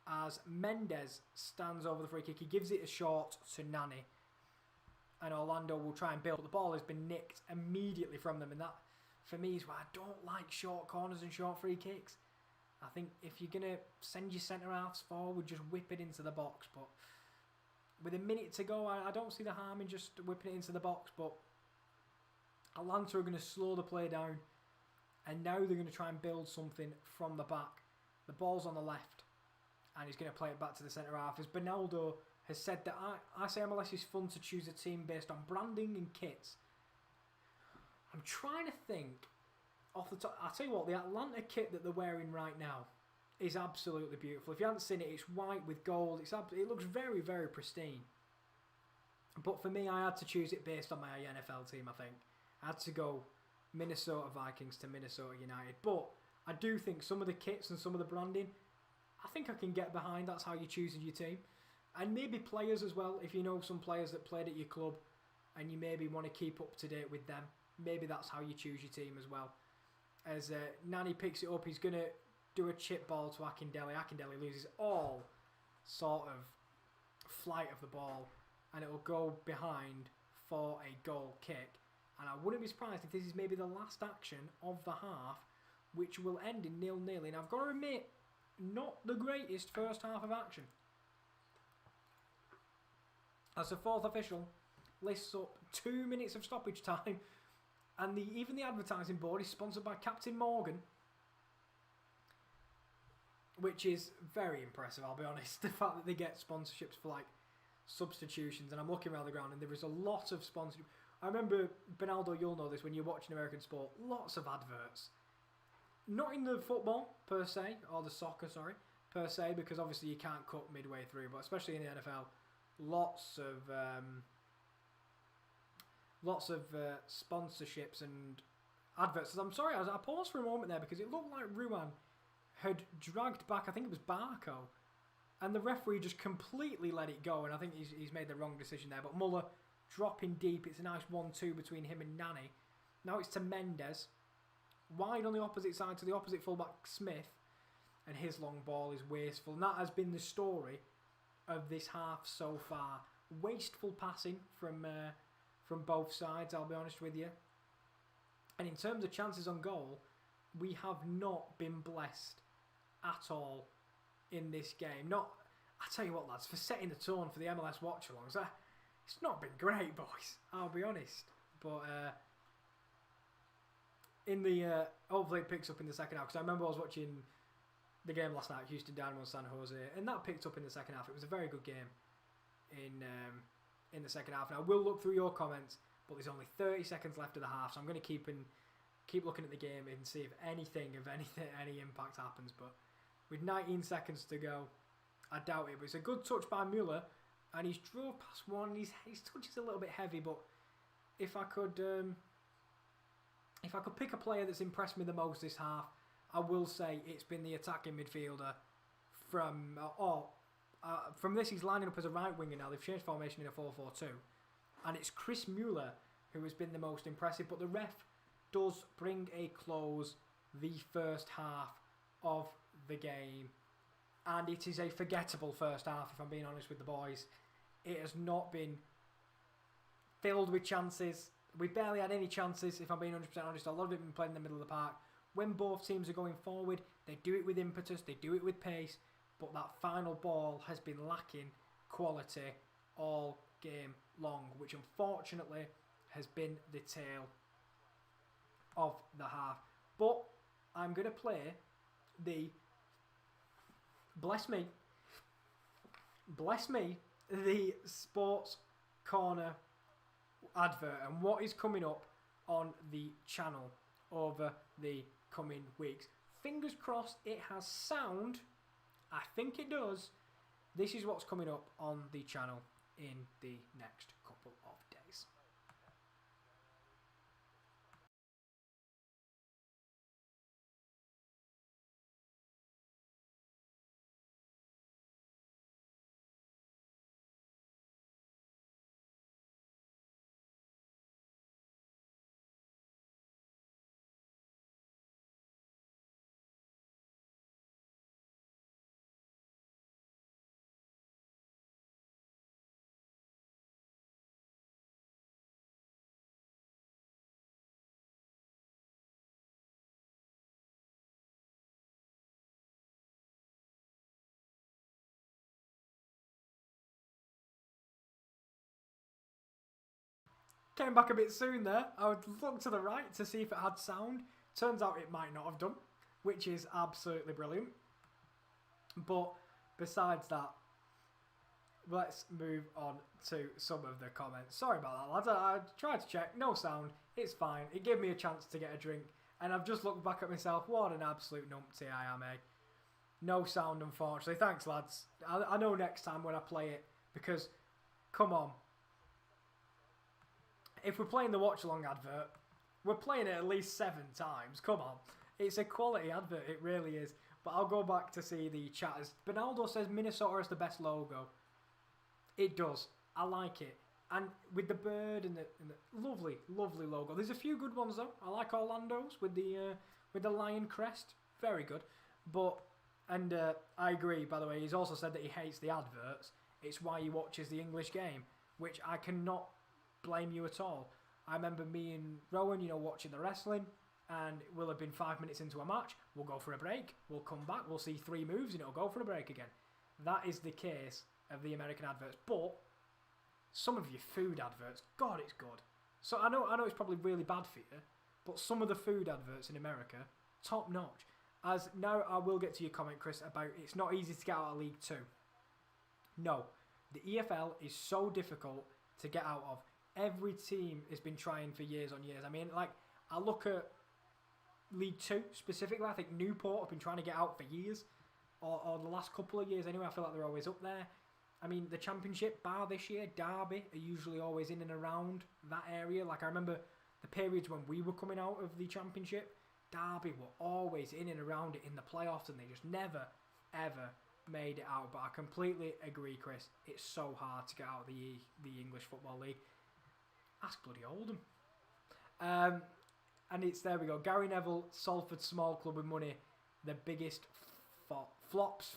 As Mendes stands over the free kick, he gives it a shot to Nani, and Orlando will try and build. The ball has been nicked immediately from them, and that for me is why I don't like short corners and short free kicks. I think if you're going to send your centre halves forward, just whip it into the box. But with a minute to go, I don't see the harm in just whipping it into the box. But Atlanta are going to slow the play down, and now they're going to try and build something from the back. The ball's on the left, and he's going to play it back to the centre half. As Bernaldo has said that I say MLS is fun to choose a team based on branding and kits. I'm trying to think off the top. I'll tell you what, the Atlanta kit that they're wearing right now is absolutely beautiful. If you haven't seen it, it's white with gold. It looks very, very pristine. But for me, I had to choose it based on my NFL team, I think. I had to go Minnesota Vikings to Minnesota United. But I do think some of the kits and some of the branding, I think I can get behind. That's how you're choosing your team. And maybe players as well. If you know some players that played at your club and you maybe want to keep up to date with them, maybe that's how you choose your team as well. As Nani picks it up, he's going to do a chip ball to Akindele. Akindele loses all sort of flight of the ball, and it will go behind for a goal kick. And I wouldn't be surprised if this is maybe the last action of the half, which will end in 0-0. And I've got to admit, not the greatest first half of action. As the fourth official lists up 2 minutes of stoppage time, and even the advertising board is sponsored by Captain Morgan, which is very impressive, I'll be honest. The fact that they get sponsorships for like substitutions, and I'm looking around the ground and there is a lot of sponsorship. I remember, Bernaldo, you'll know this when you're watching American sport, lots of adverts. Not in the football per se, or the soccer, sorry, per se, because obviously you can't cut midway through, but especially in the NFL, lots of sponsorships and adverts. I'm sorry, I paused for a moment there because it looked like Ruan had dragged back, I think it was Barco, and the referee just completely let it go, and I think he's made the wrong decision there. But Muller dropping deep, it's a nice 1-2 between him and Nani. Now it's to Mendes, wide on the opposite side to the opposite fullback Smith, and his long ball is wasteful. And that has been the story of this half so far. Wasteful passing from both sides, I'll be honest with you. And in terms of chances on goal, we have not been blessed at all in this game. I tell you what, lads, for setting the tone for the MLS Watchalongs, it's not been great, boys, I'll be honest. But hopefully it picks up in the second half, because I remember I was watching the game last night, Houston Dynamo and San Jose, and that picked up in the second half. It was a very good game in the second half. Now, we'll look through your comments, but there's only 30 seconds left of the half, so I'm going to keep looking at the game and see if any impact happens. But with 19 seconds to go, I doubt it. But it's a good touch by Müller, and he's drove past one. His touch is a little bit heavy, but if I could pick a player that's impressed me the most this half, I will say it's been the attacking midfielder from this. He's lining up as a right winger now. They've changed formation in a 4-4-2, and it's Chris Müller who has been the most impressive. But the ref does bring a close the first half of the game, and it is a forgettable first half, if I'm being honest with the boys. It has not been filled with chances. We barely had any chances, if I'm being 100% honest. A lot of it been played in the middle of the park. When both teams are going forward, they do it with impetus, they do it with pace, but that final ball has been lacking quality all game long, which unfortunately has been the tale of the half. But I'm going to play the bless me, the Sports Corner advert and what is coming up on the channel over the coming weeks. Fingers crossed it has sound. I think it does. This is what's coming up on the channel in the next couple of days. Came back a bit soon there. I would look to the right to see if it had sound. Turns out it might not have done, which is absolutely brilliant. But besides that, let's move on to some of the comments. Sorry about that, lads. I tried to check. No sound. It's fine. It gave me a chance to get a drink. And I've just looked back at myself. What an absolute numpty I am, eh? No sound, unfortunately. Thanks, lads. I know next time when I play it, because, come on. If we're playing the Watchalong advert, we're playing it at least 7 times. Come on. It's a quality advert. It really is. But I'll go back to see the chatters. Bernaldo says Minnesota has the best logo. It does. I like it. And with the bird and the lovely, lovely logo. There's a few good ones though. I like Orlando's with the lion crest. Very good. But, and I agree, by the way, he's also said that he hates the adverts. It's why he watches the English game, which I cannot blame you at all. I remember me and Rowan, watching the wrestling, and we'll have been 5 minutes into a match. We'll go for a break. We'll come back. We'll see 3 moves, and it'll go for a break again. That is the case of the American adverts. But some of your food adverts, God, it's good. So I know it's probably really bad for you, but some of the food adverts in America, top notch. As now I will get to your comment, Chris, about it's not easy to get out of League 2. No, the EFL is so difficult to get out of. Every team has been trying for years on years. I mean, like, I look at League 2 specifically. I think Newport have been trying to get out for years, or the last couple of years anyway. I feel like they're always up there. I mean, the Championship, bar this year, Derby are usually always in and around that area. Like, I remember the periods when we were coming out of the Championship, Derby were always in and around it in the playoffs, and they just never, ever made it out. But I completely agree, Chris. It's so hard to get out of the English Football League. Ask bloody Oldham. And it's, there we go. Gary Neville, Salford Small Club with money. The biggest flops.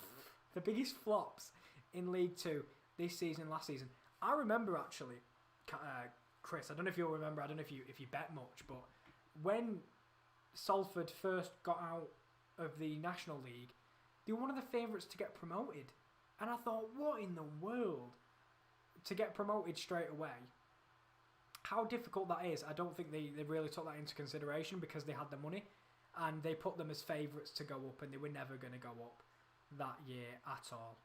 The biggest flops in League 2 this season, last season. I remember actually, Chris, I don't know if you'll remember, I don't know if you bet much, but when Salford first got out of the National League, they were one of the favourites to get promoted. And I thought, what in the world? To get promoted straight away. How difficult that is, I don't think they really took that into consideration because they had the money and they put them as favourites to go up, and they were never going to go up that year at all.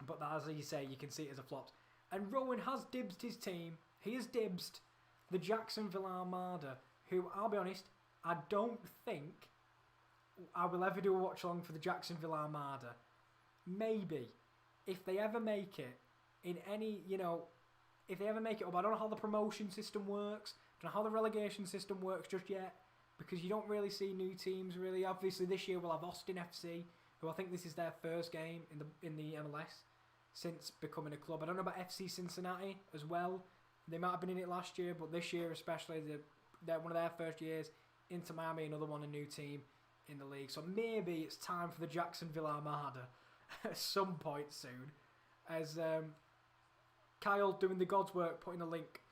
But as you say, you can see it as a flop. And Rowan has dibbsed his team. He has dibbsed the Jacksonville Armada, who, I'll be honest, I don't think I will ever do a watch along for the Jacksonville Armada. maybe, if they ever make it in any, if they ever make it up, I don't know how the promotion system works, I don't know how the relegation system works just yet, because you don't really see new teams really. Obviously this year we'll have Austin FC, who I think this is their first game in the MLS since becoming a club. I don't know about FC Cincinnati as well. They might have been in it last year, but this year especially, they're one of their first years. Inter Miami, another one, a new team in the league. So maybe it's time for the Jacksonville Armada at some point soon. As Kyle, doing the God's work, putting a link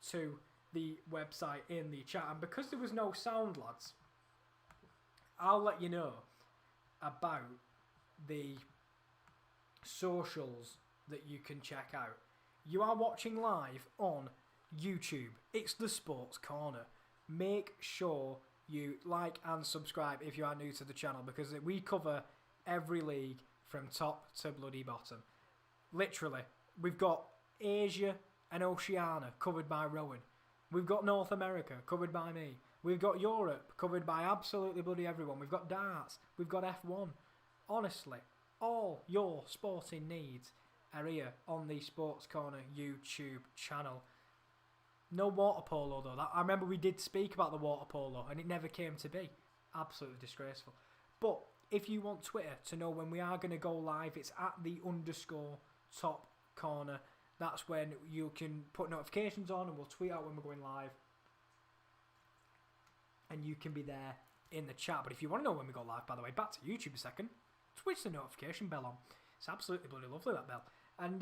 to the website in the chat. And because there was no sound, lads, I'll let you know about the socials that you can check out. You are watching live on YouTube. It's the Sports Corner. Make sure you like and subscribe if you are new to the channel, because we cover every league from top to bloody bottom. Literally, we've got Asia and Oceania covered by Rowan. We've got North America covered by me. We've got Europe covered by absolutely bloody everyone. We've got darts. We've got F1. Honestly, all your sporting needs are here on the Sports Corner YouTube channel. No water polo though. I remember we did speak about the water polo and it never came to be. Absolutely disgraceful. But if you want Twitter to know when we are going to go live, it's at @_top corner. That's when you can put notifications on and we'll tweet out when we're going live. And you can be there in the chat. But if you want to know when we go live, by the way, back to YouTube a second, switch the notification bell on. It's absolutely bloody lovely, that bell. And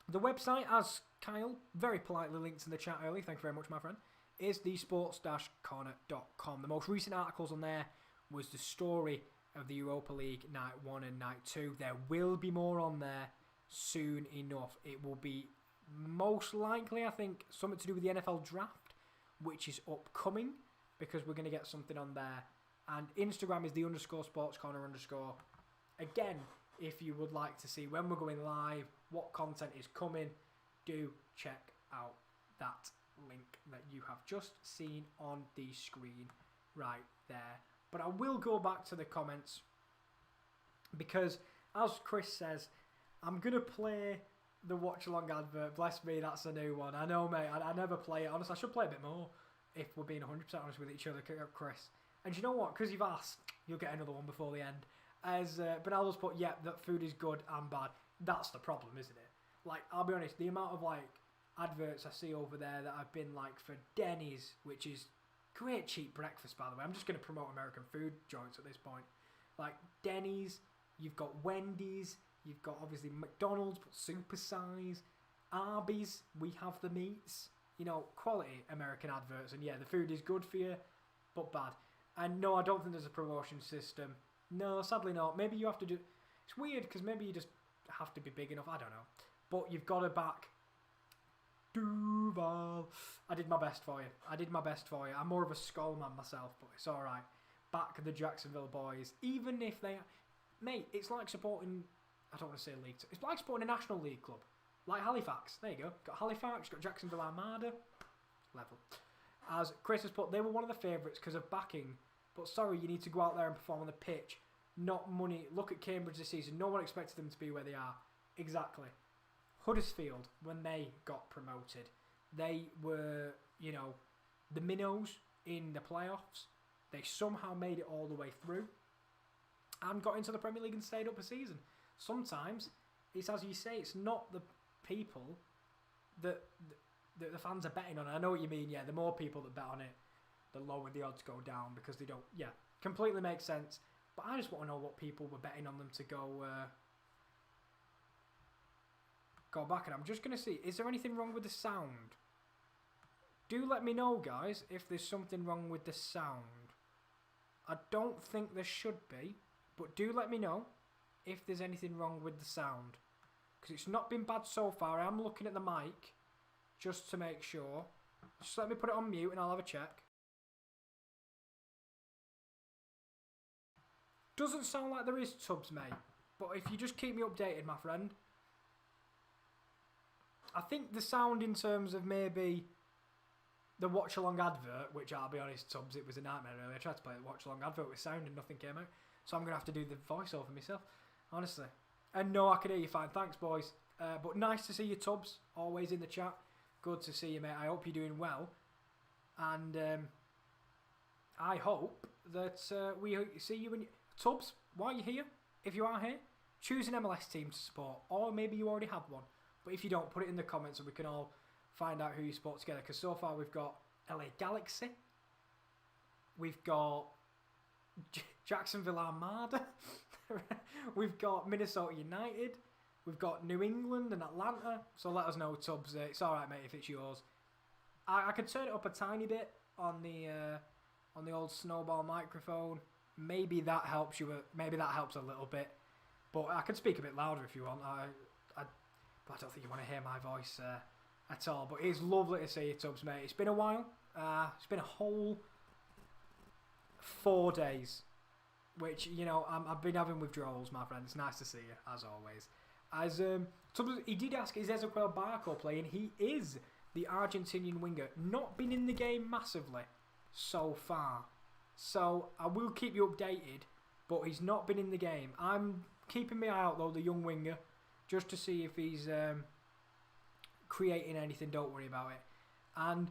the website, as Kyle very politely linked in the chat earlier, thank you very much, my friend, is thesports-corner.com. The most recent articles on there was the story of the Europa League Night 1 and Night 2. There will be more on there soon enough. It will be most likely, I think, something to do with the NFL draft, which is upcoming, because we're going to get something on there. And Instagram is the _sportscorner_. Again, if you would like to see when we're going live, what content is coming, do check out that link that you have just seen on the screen right there. But I will go back to the comments, because as Chris says, I'm going to play the Watchalong advert. Bless me, that's a new one. I know, mate, I never play it. Honestly, I should play a bit more, if we're being 100% honest with each other, Chris. And you know what? Because you've asked, you'll get another one before the end. As Bernardo's put, yeah, that food is good and bad. That's the problem, isn't it? Like, I'll be honest, the amount of, like, adverts I see over there that have been, like, for Denny's, which is great cheap breakfast, by the way. I'm just going to promote American food joints at this point. Like, Denny's, you've got Wendy's, you've got, obviously, McDonald's, but supersize. Arby's, we have the meats. You know, quality American adverts. And, yeah, the food is good for you, but bad. And, no, I don't think there's a promotion system. No, sadly not. Maybe you have to do... It's weird, because maybe you just have to be big enough. I don't know. But you've got to back Duval. I did my best for you. I'm more of a Skull man myself, but it's alright. Back the Jacksonville boys. Even if they... Mate, it's like supporting... I don't want to say league. It's like supporting a National League club. Like Halifax. There you go. Got Halifax, got Jacksonville Armada. Level. As Chris has put, they were one of the favourites because of backing. But sorry, you need to go out there and perform on the pitch. Not money. Look at Cambridge this season. No one expected them to be where they are. Exactly. Huddersfield, when they got promoted, they were, you know, the minnows in the playoffs. They somehow made it all the way through and got into the Premier League and stayed up a season. Sometimes, it's as you say, it's not the people that the fans are betting on. I know what you mean, yeah, the more people that bet on it, the lower the odds go down, because they don't, yeah, completely makes sense. But I just want to know what people were betting on them to go back. And I'm just going to see, is there anything wrong with the sound? Do let me know, guys, if there's something wrong with the sound. I don't think there should be, but do let me know if there's anything wrong with the sound. Because it's not been bad so far. I'm looking at the mic just to make sure. Just let me put it on mute and I'll have a check. Doesn't sound like there is tubs, mate. But if you just keep me updated, my friend. I think the sound in terms of maybe the Watchalong advert, which I'll be honest, tubs, it was a nightmare really. I tried to play the Watchalong advert with sound and nothing came out. So I'm going to have to do the voiceover myself. honestly. And no, I can hear you fine. Thanks, boys. But nice to see you, Tubbs. Always in the chat. Good to see you, mate. I hope you're doing well. And I hope that we see you in... Tubbs, while you're here, if you are here, choose an MLS team to support. Or maybe you already have one. But if you don't, put it in the comments and we can all find out who you support together. Because so far we've got LA Galaxy. We've got Jacksonville Armada. We've got Minnesota United. We've got New England and Atlanta. So let us know, Tubbs. It's alright, mate, if it's yours. I could turn it up a tiny bit on the old snowball microphone. Maybe that helps you. Maybe that helps a little bit. But I can speak a bit louder if you want. But I don't think you want to hear my voice at all. But it's lovely to see you, Tubbs, mate. It's been a while. It's been a whole 4 days. Which, you know, I've been having withdrawals, my friend. It's nice to see you, as always. As Tubbs, he did ask, is Ezequiel Barco playing? He is the Argentinian winger. Not been in the game massively so far. So I will keep you updated. But he's not been in the game. I'm keeping my eye out, though, the young winger. Just to see if he's creating anything. Don't worry about it. And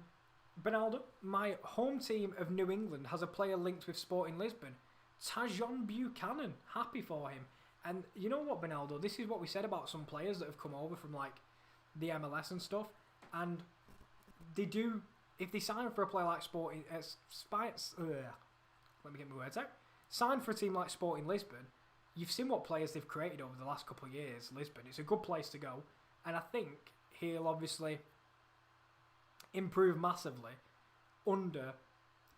Bernardo, my home team of New England has a player linked with Sporting Lisbon. Tajon Buchanan. Happy for him. And you know what, Bernardo? This is what we said about some players that have come over from like the MLS and stuff. And they do, if they sign for a player like Sporting... let me get my words out. Sign for a team like Sporting Lisbon. You've seen what players they've created over the last couple of years, Lisbon. It's a good place to go. And I think he'll obviously improve massively under...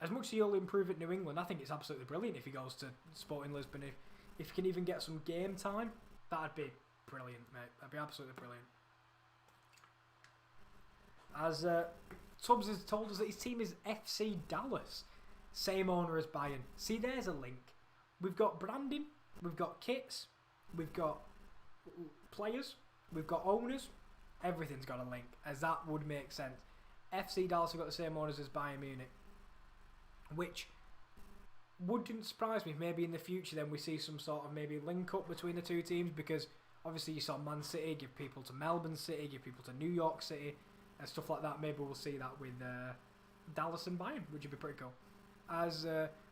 As much as he'll improve at New England, I think it's absolutely brilliant if he goes to Sporting Lisbon. If he can even get some game time, that'd be brilliant, mate. That'd be absolutely brilliant. As Tubbs has told us that his team is FC Dallas. Same owner as Bayern. See, there's a link. We've got branding, we've got kits, we've got players, we've got owners. Everything's got a link, as that would make sense. FC Dallas have got the same owners as Bayern Munich. Which wouldn't surprise me if maybe in the future then we see some sort of maybe link up between the two teams, because obviously you saw Man City give people to Melbourne City, give people to New York City and stuff like that. Maybe we'll see that with Dallas and Bayern, which would be pretty cool. As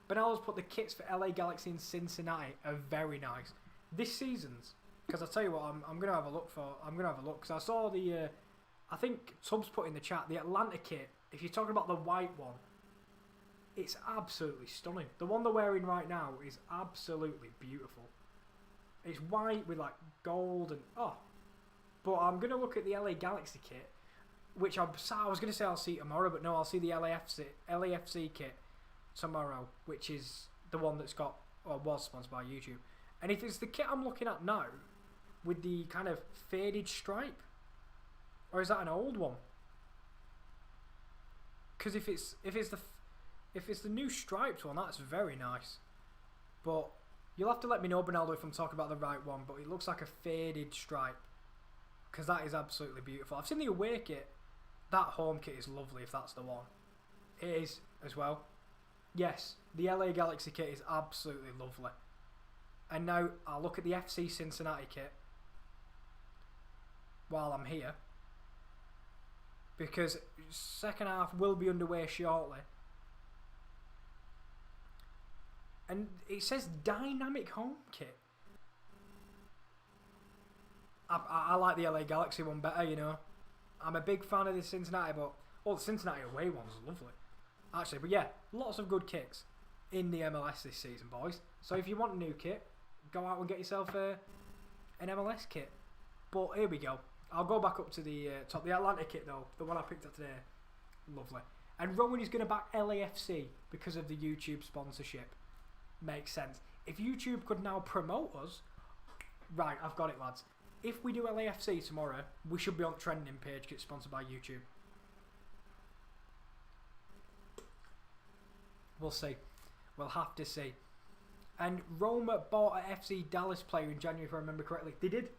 Bernalo's put, the kits for LA Galaxy and Cincinnati are very nice. This season's, because I'll tell you what, I'm going to have a look for. I'm going to have a look, because I saw the, I think Tubbs put in the chat, the Atlanta kit, if you're talking about the white one, it's absolutely stunning. The one they're wearing right now is absolutely beautiful. It's white with like gold and But I'm going to look at the LA Galaxy kit, which I was going to say I'll see tomorrow, but no, I'll see the LAFC kit tomorrow, which is the one that's got, or was sponsored by YouTube. And if it's the kit I'm looking at now, with the kind of faded stripe, or is that an old one? Because if it's the new striped one, that's very nice. But you'll have to let me know, Bernardo, if I'm talking about the right one. But it looks like a faded stripe, because that is absolutely beautiful. I've seen the away kit. That home kit is lovely, if that's the one. It is as well. Yes, the LA Galaxy kit is absolutely lovely. And now I'll look at the FC Cincinnati kit while I'm here, because second half will be underway shortly. And it says dynamic home kit. I like the LA Galaxy one better, you know. I'm a big fan of the Cincinnati, but the Cincinnati away one's lovely, actually. But yeah, lots of good kits in the MLS this season, boys. So if you want a new kit, go out and get yourself an MLS kit. But here we go. I'll go back up to the top. The Atlanta kit, though, the one I picked up today, lovely. And Rowan is going to back LAFC because of the YouTube sponsorship. Makes sense. If YouTube could now promote us, right, I've got it, lads. If we do LAFC tomorrow, we should be on trending page, get sponsored by YouTube. We'll see. We'll have to see. And Roma bought an FC Dallas player in January, if I remember correctly. They did.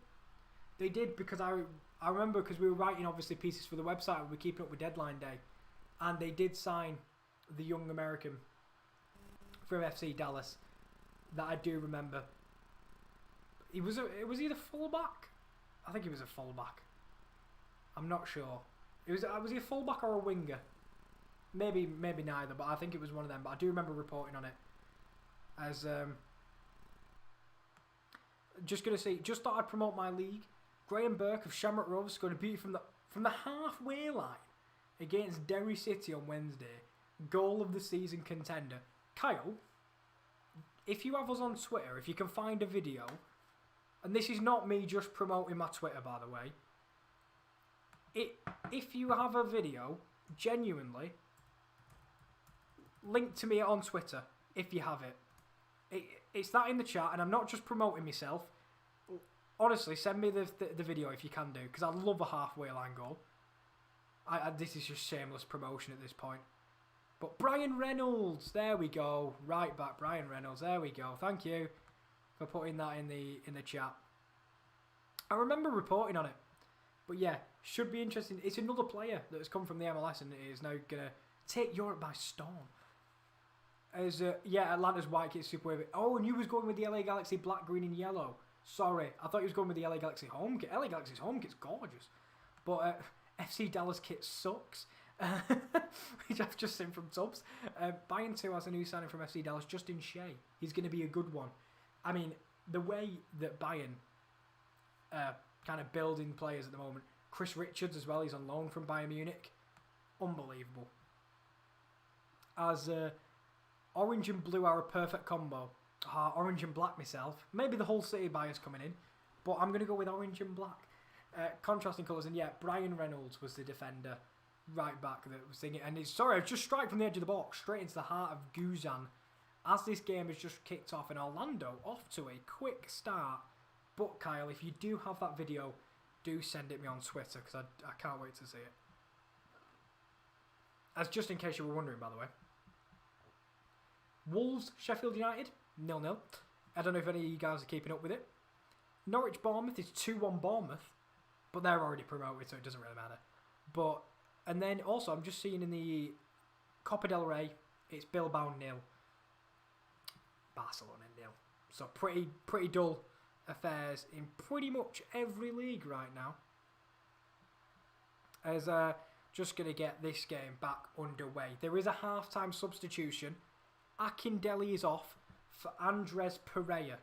They did, because I remember, because we were writing obviously pieces for the website, we were keeping up with deadline day, and they did sign the young American from FC Dallas, that I do remember. Was he the fullback? I think he was a fullback. I'm not sure. Was he a fullback or a winger? Maybe neither, but I think it was one of them. But I do remember reporting on it. As just gonna say, just thought I'd promote my league. Graham Burke of Shamrock Rovers going to beat from the halfway line against Derry City on Wednesday. Goal of the season contender. Kyle, if you have us on Twitter, if you can find a video, and this is not me just promoting my Twitter, by the way. If you have a video, genuinely, link to me on Twitter if you have it. It's that in the chat, and I'm not just promoting myself. Honestly, send me the video if you can do, because I love a halfway line goal. This is just shameless promotion at this point. But Brian Reynolds, there we go. Right back, Brian Reynolds, there we go. Thank you for putting that in the chat. I remember reporting on it. But yeah, should be interesting. It's another player that has come from the MLS and is now going to take Europe by storm. As Atlanta's white kit super wavy. Oh, and you was going with the LA Galaxy black, green and yellow. Sorry, I thought you was going with the LA Galaxy home kit. LA Galaxy's home kit's gorgeous. But FC Dallas kit sucks. Which I've just seen from Tubbs. Bayern 2 has a new signing from FC Dallas, Justin Shea. He's going to be a good one. I mean, the way that Bayern kind of building players at the moment. Chris Richards as well, he's on loan from Bayern Munich. Unbelievable. As orange and blue are a perfect combo. Orange and black myself. Maybe the whole city buyers coming in. But I'm going to go with orange and black. Contrasting colours. And yeah, Brian Reynolds was the defender. Right back that was thinking. And sorry, I've just strike from the edge of the box. Straight into the heart of Guzan. As this game has just kicked off in Orlando. Off to a quick start. But Kyle, if you do have that video, do send it me on Twitter. Because I can't wait to see it. As just in case you were wondering, by the way. Wolves, Sheffield United, 0-0. I don't know if any of you guys are keeping up with it. Norwich, Bournemouth is 2-1 Bournemouth. But they're already promoted, so it doesn't really matter. But, and then also, I'm just seeing in the Copa del Rey, it's Bilbao 0. Barcelona 0. So pretty dull affairs in pretty much every league right now. As just going to get this game back underway. There is a half-time substitution. Akindele is off for Andres Pereira.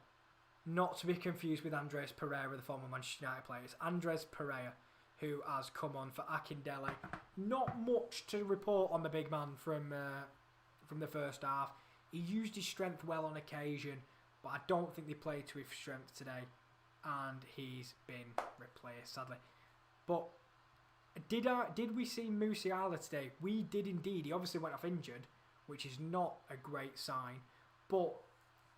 Not to be confused with Andres Pereira, the former Manchester United player. It's Andres Pereira who has come on for Akindele. Not much to report on the big man from the first half. He used his strength well on occasion, but I don't think they played to his strength today. And he's been replaced, sadly. But did we see Musiala today? We did indeed. He obviously went off injured, which is not a great sign. But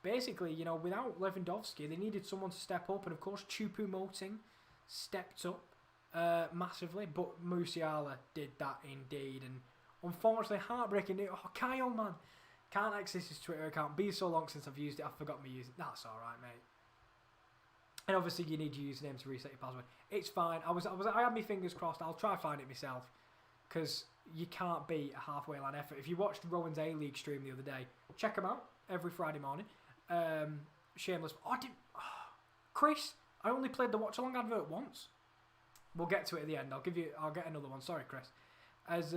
basically, you know, without Lewandowski, they needed someone to step up. And of course, Choupo-Moting stepped up massively. But Musiala did that indeed. And unfortunately, heartbreaking. Oh, Kyle, man. Can't access his Twitter account. Been so long since I've used it, I've forgotten my username. That's alright, mate. And obviously, you need your username to reset your password. It's fine. I had my fingers crossed. I'll try to find it myself. Because you can't beat a halfway line effort. If you watched Rowan's A-League stream the other day, check them out every Friday morning. Shameless. Chris, I only played the Watchalong advert once. We'll get to it at the end. I'll get another one. Sorry, Chris. As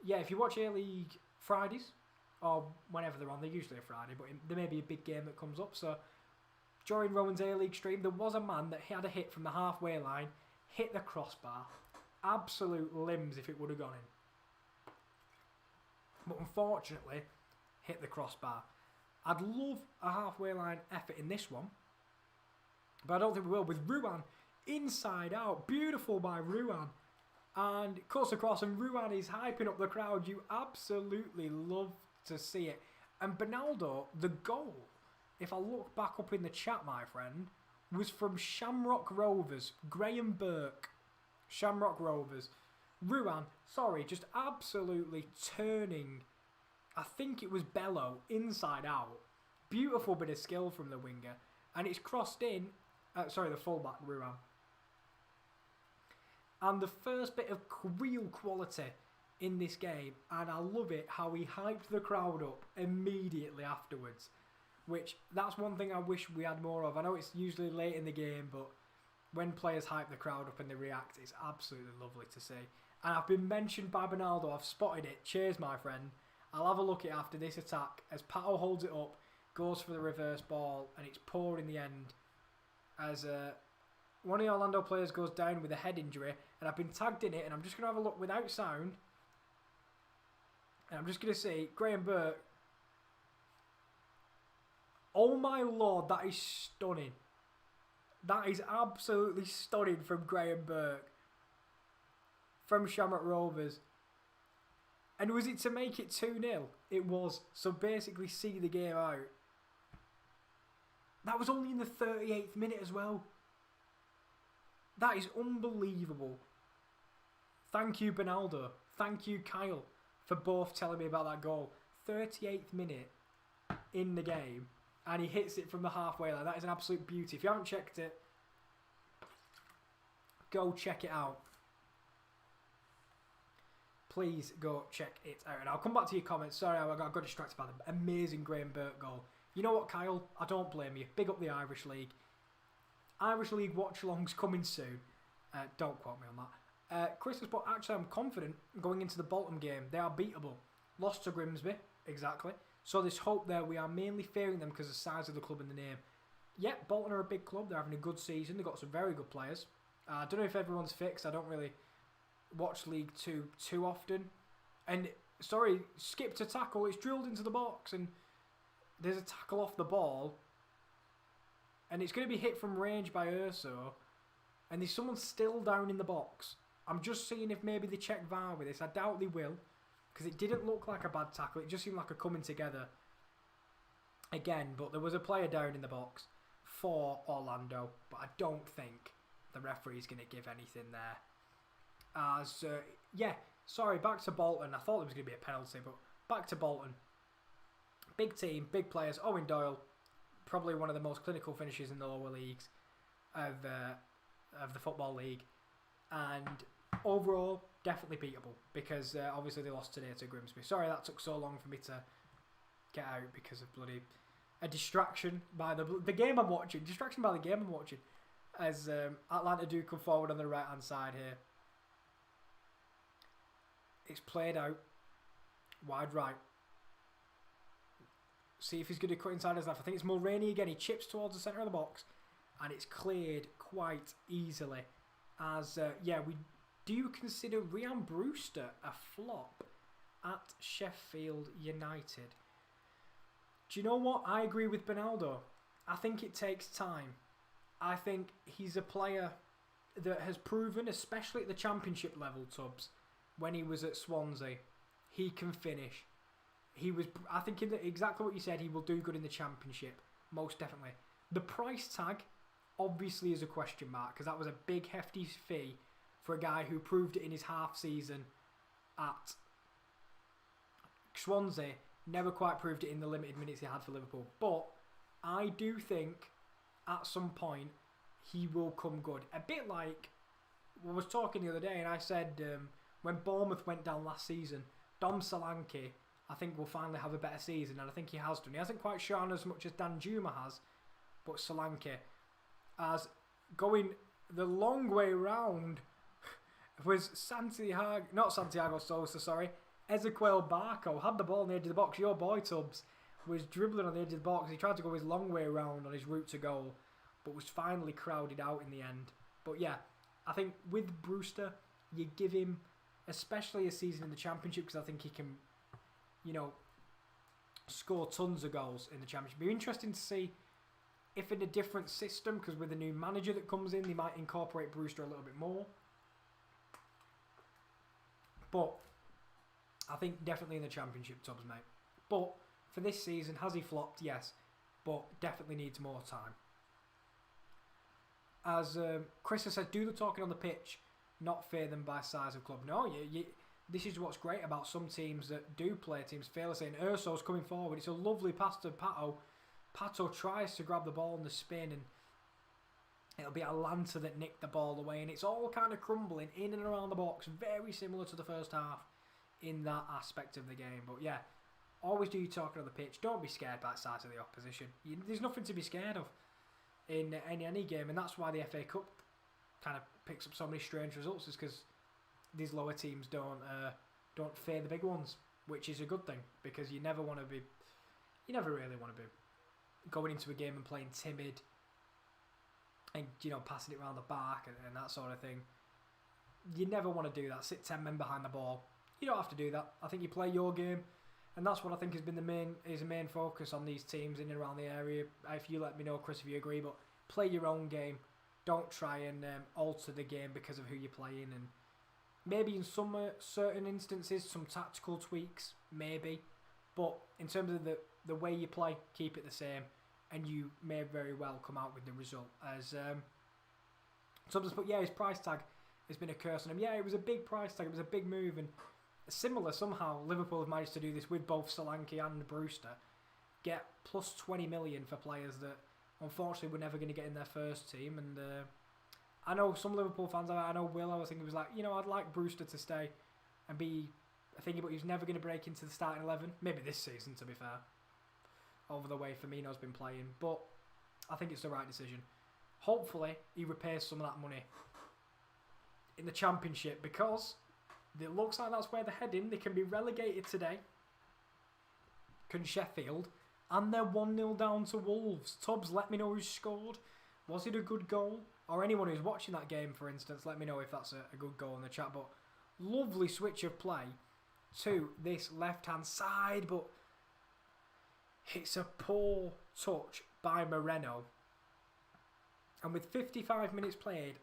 yeah, if you watch A-League Fridays, or whenever they're on, they're usually a Friday, but there may be a big game that comes up. So during Rowan's A-League stream, there was a man that had a hit from the halfway line, hit the crossbar. Absolute limbs if it would have gone in. But unfortunately, hit the crossbar. I'd love a halfway line effort in this one, but I don't think we will. With Ruan inside out, beautiful by Ruan, and cuts across, and Ruan is hyping up the crowd. You absolutely love to see it. And Bernaldo, the goal, if I look back up in the chat, my friend, was from Shamrock Rovers, Graham Burke. Shamrock Rovers. Ruan, sorry, just absolutely turning, I think it was Bello, inside out. Beautiful bit of skill from the winger. And it's crossed in, the fullback, Ruan. And the first bit of real quality in this game. And I love it how he hyped the crowd up immediately afterwards. which that's one thing I wish we had more of. I know it's usually late in the game, but when players hype the crowd up and they react, it's absolutely lovely to see. And I've been mentioned by Bernaldo. I've spotted it. Cheers, my friend. I'll have a look at it after this attack as Pato holds it up, goes for the reverse ball, and it's poor in the end as one of the Orlando players goes down with a head injury, and I've been tagged in it, and I'm just going to have a look without sound, and I'm just going to say, Graham Burke, oh my lord, that is stunning. That is absolutely stunning from Graham Burke, from Shamrock Rovers. And was it to make it 2-0? It was. So basically see the game out. That was only in the 38th minute as well. That is unbelievable. Thank you, Bernaldo. Thank you, Kyle, for both telling me about that goal. 38th minute in the game, and he hits it from the halfway line. That is an absolute beauty. If you haven't checked it, go check it out. Please go check it out. And I'll come back to your comments. Sorry, I got distracted by the amazing Graham Burke goal. You know what, Kyle? I don't blame you. Big up the Irish League. Irish League watchalongs coming soon. Don't quote me on that. Chris has put, actually, I'm confident going into the Bolton game. They are beatable. Lost to Grimsby, exactly. So there's hope there. We are mainly fearing them because of the size of the club and the name. Yep, Bolton are a big club. They're having a good season. They've got some very good players. I don't know if everyone's fixed. I don't really watch League 2 too often. And, sorry, skipped a tackle. It's drilled into the box and there's a tackle off the ball. And it's going to be hit from range by Urso. And there's someone still down in the box. I'm just seeing if maybe they check VAR with this. I doubt they will. Because it didn't look like a bad tackle. It just seemed like a coming together. Again, but there was a player down in the box for Orlando. But I don't think the referee's going to give anything there. As, yeah, sorry, back to Bolton. I thought there was going to be a penalty, but back to Bolton. Big team, big players. Owen Doyle, probably one of the most clinical finishers in the lower leagues of the Football League. And overall, definitely beatable because obviously they lost today to Grimsby. Sorry that took so long for me to get out because of bloody a distraction by the game I'm watching. Distraction by the game I'm watching as Atlanta do come forward on the right hand side here. It's played out wide right. See if he's going to cut inside his left. I think it's Mulroney again. He chips towards the centre of the box and it's cleared quite easily. As, yeah, we do consider Ryan Brewster a flop at Sheffield United. Do you know what? I agree with Bernaldo. I think it takes time. I think he's a player that has proven, especially at the Championship level, Tubbs, when he was at Swansea, he can finish. He was, I think, exactly what you said, he will do good in the Championship, most definitely. The price tag obviously is a question mark because that was a big hefty fee for a guy who proved it in his half season at Swansea, never quite proved it in the limited minutes he had for Liverpool. But I do think at some point he will come good. A bit like I was talking the other day and I said when Bournemouth went down last season, Dom Solanke I think will finally have a better season, and I think he has done. He hasn't quite shone as much as Dan Juma has, but Solanke as going the long way round was Santiago Sosa, sorry. Ezequiel Barco had the ball on the edge of the box. Your boy Tubbs was dribbling on the edge of the box. He tried to go his long way around on his route to goal, but was finally crowded out in the end. But yeah, I think with Brewster, you give him especially a season in the Championship because I think he can, you know, score tons of goals in the Championship. It'll be interesting to see if in a different system, because with the new manager that comes in, they might incorporate Brewster a little bit more. But I think definitely in the Championship, Tubbs, mate. But for this season, has he flopped? Yes. But definitely needs more time. As Chris has said, do the talking on the pitch, not fear them by size of club. No, this is what's great about some teams that do play teams fearlessly. And Urso's coming forward. It's a lovely pass to Pato. Pato tries to grab the ball in the spin, and it'll be Atlanta that nicked the ball away. And it's all kind of crumbling in and around the box. Very similar to the first half in that aspect of the game. But yeah, Always do your talking on the pitch. Don't be scared by the size of the opposition. There's nothing to be scared of in any game, and that's why the FA Cup kind of picks up so many strange results, is because these lower teams don't fear the big ones, which is a good thing, because you never really want to be going into a game and playing timid and passing it around the back and that sort of thing. You never want to do that. Sit 10 men behind the ball. You don't have to do that. I think you play your game, and that's what I think has been the main focus on these teams in and around the area. If you let me know, Chris, if you agree, but play your own game. Don't try and alter the game because of who you're playing, and maybe in some certain instances some tactical tweaks, maybe, but in terms of the way you play, keep it the same, and you may very well come out with the result. As some put, his price tag has been a curse on him. Yeah, it was a big price tag. It was a big move, and similar somehow Liverpool have managed to do this with both Solanke and Brewster. Get plus 20 million for players that unfortunately were never going to get in their first team. And I know some Liverpool fans, I know Will, I was thinking, was like, I'd like Brewster to stay and be thinking, but he's never going to break into the starting 11. Maybe this season, to be fair, over the way Firmino's been playing. But I think it's the right decision. Hopefully he repays some of that money in the Championship, because it looks like that's where they're heading. They can be relegated today, can Sheffield, and they're 1-0 down to Wolves. Tubbs, let me know who scored. Was it a good goal? Or anyone who's watching that game, for instance, let me know if that's a good goal in the chat. But lovely switch of play to this left-hand side, but it's a poor touch by Moreno. And with 55 minutes played,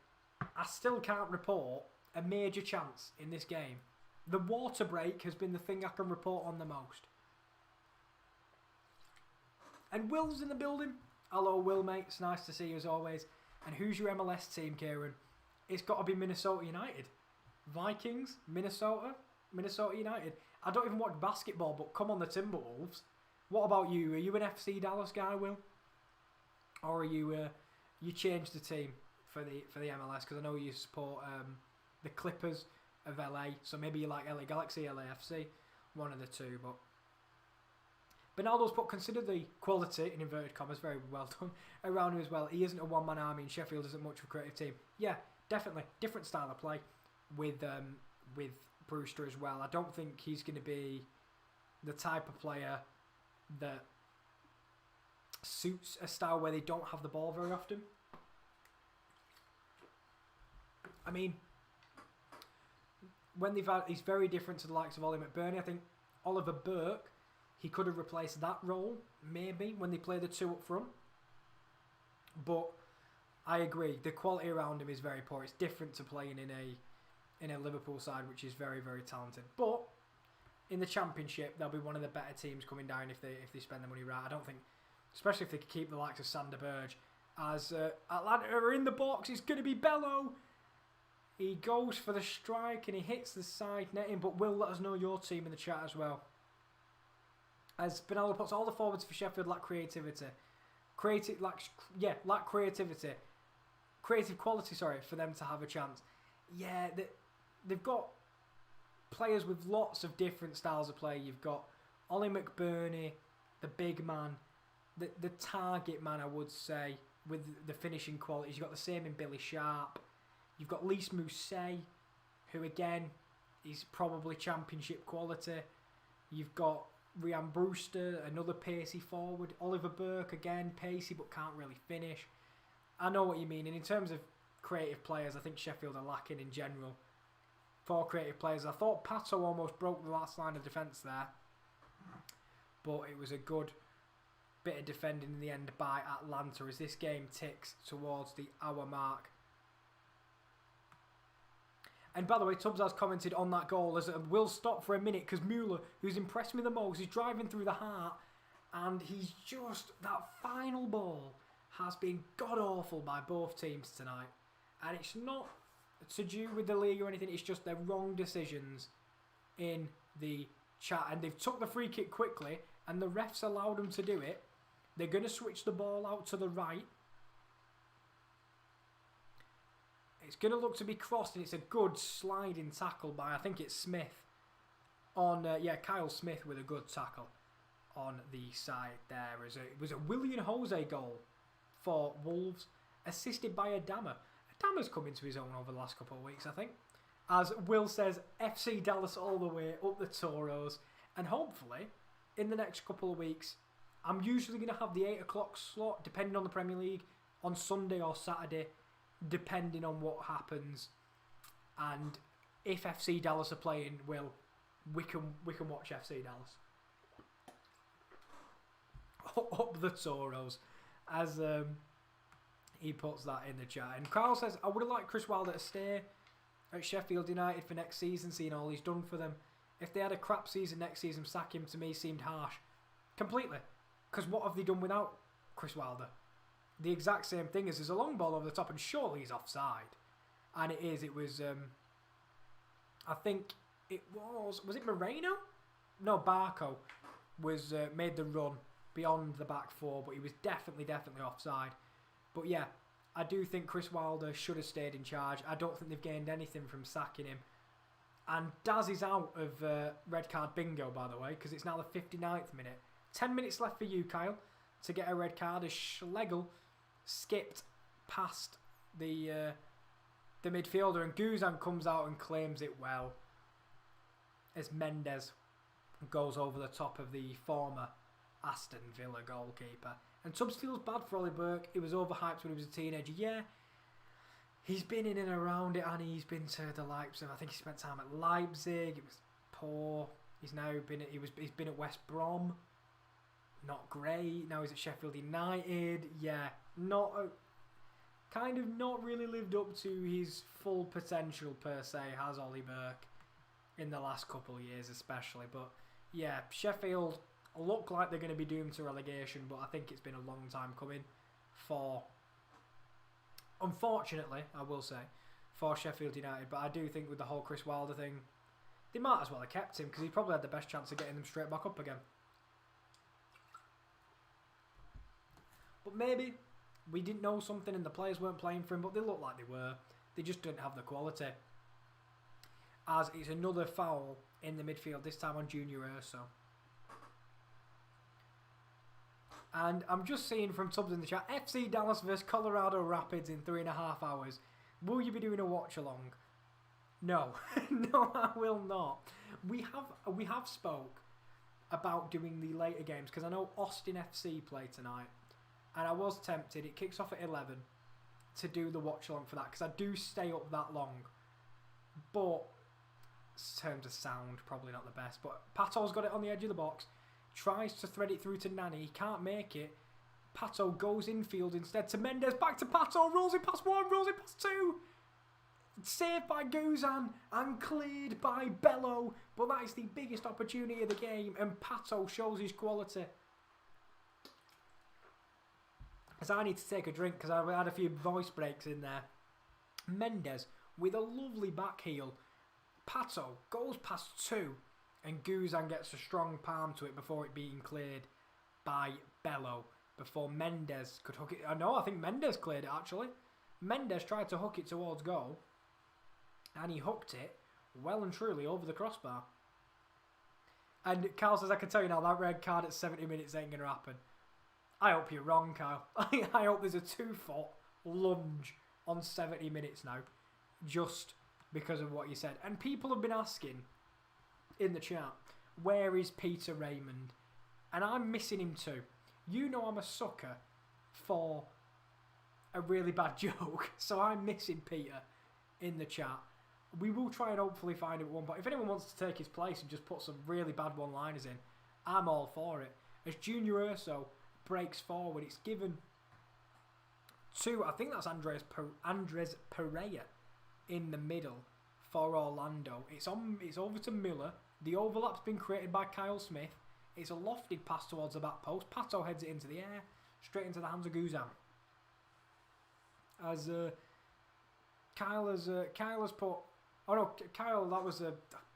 I still can't report a major chance in this game. The water break has been the thing I can report on the most. And Will's in the building. Hello, Will, mate. It's nice to see you as always. And who's your MLS team, Kieran? It's got to be Minnesota United. Vikings, Minnesota United. I don't even watch basketball, but come on, the Timberwolves. What about you? Are you an FC Dallas guy, Will? Or are you changed the team for the MLS? Because I know you support the Clippers of LA, so maybe you like LA Galaxy, LAFC, one of the two. But Bernardo's put, consider the quality, in inverted commas, very well done, around him as well. He isn't a one-man army, and Sheffield isn't much of a creative team. Yeah, definitely. Different style of play with Brewster as well. I don't think he's going to be the type of player that suits a style where they don't have the ball very often. I mean, when he's very different to the likes of Ollie McBurney. I think Oliver Burke, he could have replaced that role, maybe, when they play the two up front. But I agree, the quality around him is very poor. It's different to playing in a Liverpool side, which is very, very talented. But in the Championship, they'll be one of the better teams coming down if they spend the money right. I don't think, especially if they could keep the likes of Sander Berge. As Atlanta are in the box, it's going to be Bello. He goes for the strike and he hits the side netting. But Will, let us know your team in the chat as well. As Benello puts, all the forwards for Sheffield lack creativity. Lack creativity. Creative quality, for them to have a chance. Yeah, they've got players with lots of different styles of play. You've got Ollie McBurney, the big man, the target man, I would say, with the finishing qualities. You've got the same in Billy Sharp. You've got Lys Mousset, who again is probably Championship quality. You've got Ryan Brewster, another pacey forward. Oliver Burke, again, pacey but can't really finish. I know what you mean. And in terms of creative players, I think Sheffield are lacking in general for creative players. I thought Pato almost broke the last line of defence there. But it was a good bit of defending in the end by Atlanta as this game ticks towards the hour mark. And by the way, Tubbs has commented on that goal as we'll stop for a minute because Müller, who's impressed me the most, is driving through the heart and he's just, that final ball has been god-awful by both teams tonight. And it's not to do with the league or anything, it's just their wrong decisions in the chat. And they've took the free kick quickly and the refs allowed them to do it. They're going to switch the ball out to the right. It's going to look to be crossed, and it's a good sliding tackle by, I think it's Smith. Kyle Smith with a good tackle. on the side there. It was a Willian Jose goal for Wolves, assisted by Adama. Adama's come into his own over the last couple of weeks, I think. As Will says, FC Dallas all the way, up the Toros. And hopefully, in the next couple of weeks, I'm usually going to have the 8 o'clock slot, depending on the Premier League, on Sunday or Saturday, depending on what happens. And if FC Dallas are playing, Will, we can watch FC Dallas. Up the Toros, as he puts that in the chat. And Carl says, I would have liked Chris Wilder to stay at Sheffield United for next season, seeing all he's done for them. If they had a crap season next season, sack him to me seemed harsh. Completely. Because what have they done without Chris Wilder? The exact same thing as there's a long ball over the top, and surely he's offside. And it is. It was, I think it was it Moreno? No, Barco was made the run beyond the back four, but he was definitely offside. But yeah, I do think Chris Wilder should have stayed in charge. I don't think they've gained anything from sacking him. And Daz is out of red card bingo, by the way, because it's now the 59th minute. 10 minutes left for you, Kyle, to get a red card as Schlegel skipped past the midfielder, and Guzan comes out and claims it well as Mendes goes over the top of the former Aston Villa goalkeeper. And Tubbs feels bad for Ollie Burke. He was overhyped when he was a teenager. Yeah, he's been in and around it, and he's been to the likes of, I think he spent time at Leipzig. It was poor. He's been at West Brom. Not great. Now he's at Sheffield United. Yeah, not really lived up to his full potential per se, has Ollie Burke in the last couple of years especially. But yeah, Sheffield look like they're going to be doomed to relegation, but I think it's been a long time coming for, unfortunately, I will say, for Sheffield United. But I do think with the whole Chris Wilder thing, they might as well have kept him, because he probably had the best chance of getting them straight back up again. But maybe we didn't know something and the players weren't playing for him, but they looked like they were. They just didn't have the quality. As it's another foul in the midfield, this time on Junior Urso. And I'm just seeing from Tubbs in the chat, FC Dallas versus Colorado Rapids in 3.5 hours. Will you be doing a watch along? No. No, I will not. We have spoke about doing the later games, because I know Austin FC play tonight. And I was tempted, it kicks off at 11, to do the watch along for that, because I do stay up that long. But, in terms of sound, probably not the best. But Pato's got it on the edge of the box, tries to thread it through to Nani, he can't make it. Pato goes infield instead to Mendes, back to Pato, rolls it past one, rolls it past two. Saved by Guzan and cleared by Bello. But that is the biggest opportunity of the game, and Pato shows his quality. As I need to take a drink because I had a few voice breaks in there. Mendes with a lovely back heel. Pato goes past two, and Guzan gets a strong palm to it before it being cleared by Bello. Before Mendes could hook it. I think Mendes cleared it actually. Mendes tried to hook it towards goal, and he hooked it well and truly over the crossbar. And Carl says, I can tell you now, that red card at 70 minutes ain't going to happen. I hope you're wrong, Kyle. I hope there's a 2-foot lunge on 70 minutes now, just because of what you said. And people have been asking in the chat, where is Peter Raymond? And I'm missing him too. You know I'm a sucker for a really bad joke, so I'm missing Peter in the chat. We will try and hopefully find him at one point. If anyone wants to take his place and just put some really bad one-liners in, I'm all for it. As Junior Urso breaks forward, it's given to, I think that's Andres Pereira in the middle for Orlando. It's over to Miller. The overlap's been created by Kyle Smith. It's a lofted pass towards the back post. Pato heads it into the air, straight into the hands of Guzan. As Kyle has put, oh no, Kyle, that was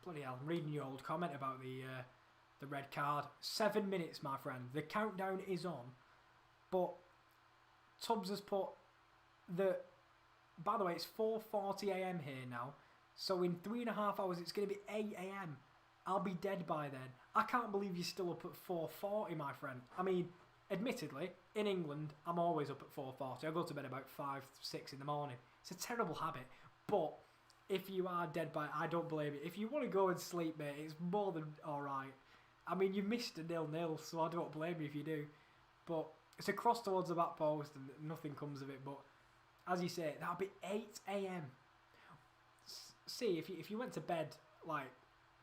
bloody hell. I'm reading your old comment about the red card. 7 minutes, my friend. The countdown is on. But Tubbs has put that, by the way, it's 4:40 AM here now. So in 3.5 hours, it's going to be 8 AM. I'll be dead by then. I can't believe you're still up at 4:40, my friend. I mean, admittedly, in England, I'm always up at 4:40. I go to bed about 5, 6 in the morning. It's a terrible habit. But if you are dead by, I don't blame you. If you want to go and sleep, mate, it's more than alright. I mean, you missed a 0-0, so I don't blame you if you do. But it's a cross towards the back post and nothing comes of it. But as you say, that'll be 8 a.m. See, if you went to bed, like,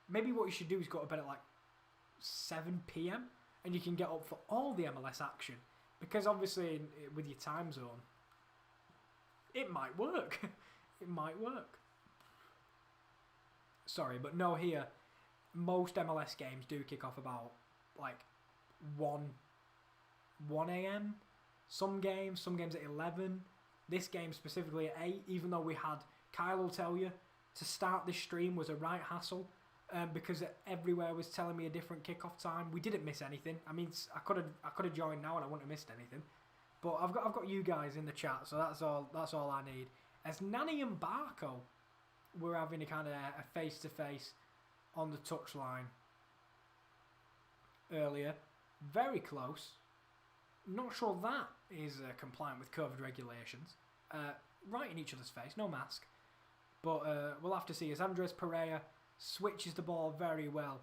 maybe what you should do is go to bed at like 7 p.m. and you can get up for all the MLS action. Because obviously, with your time zone, it might work. It might work. Sorry, but no, here, most MLS games do kick off about like 1 a.m. Some games at 11. This game specifically at 8, even though we had, Kyle will tell you, to start this stream was a right hassle because everywhere was telling me a different kickoff time. We didn't miss anything. I mean, I could have joined now and I wouldn't have missed anything. But I've got you guys in the chat, so that's all I need. As Nani and Barco were having a kind of a face-to-face on the touchline earlier. Very close. Not sure that is compliant with COVID regulations. Right in each other's face, no mask. But we'll have to see as Andres Pereira switches the ball very well.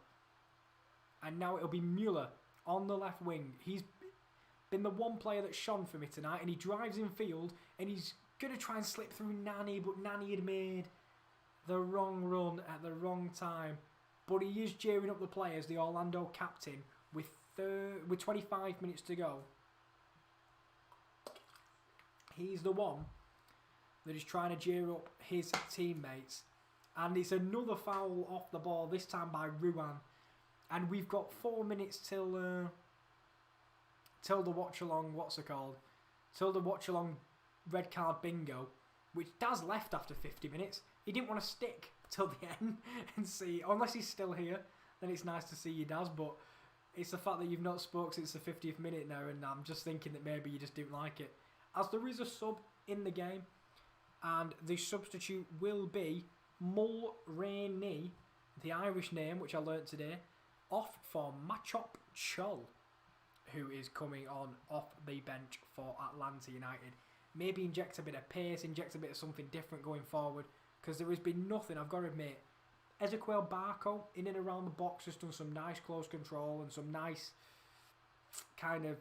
And now it'll be Mueller on the left wing. He's been the one player that shone for me tonight, and he drives in field and he's going to try and slip through Nani, but Nani had made the wrong run at the wrong time. But he is cheering up the players, the Orlando captain, with 25 minutes to go. He's the one that is trying to cheer up his teammates. And it's another foul off the ball, this time by Ruan. And we've got 4 minutes till the watch-along, till the watch-along red card bingo, which Daz left after 50 minutes. He didn't want to stick till the end and see, unless he's still here, then it's nice to see you, Daz, but it's the fact that you've not spoke since the 50th minute now, and I'm just thinking that maybe you just didn't like it. As there is a sub in the game, and the substitute will be Mulroney, the Irish name, which I learnt today, off for Machop Chol, who is coming on off the bench for Atlanta United. Maybe inject a bit of pace, inject a bit of something different going forward, because there has been nothing, I've got to admit. Ezequiel Barco, in and around the box, has done some nice close control and some nice kind of,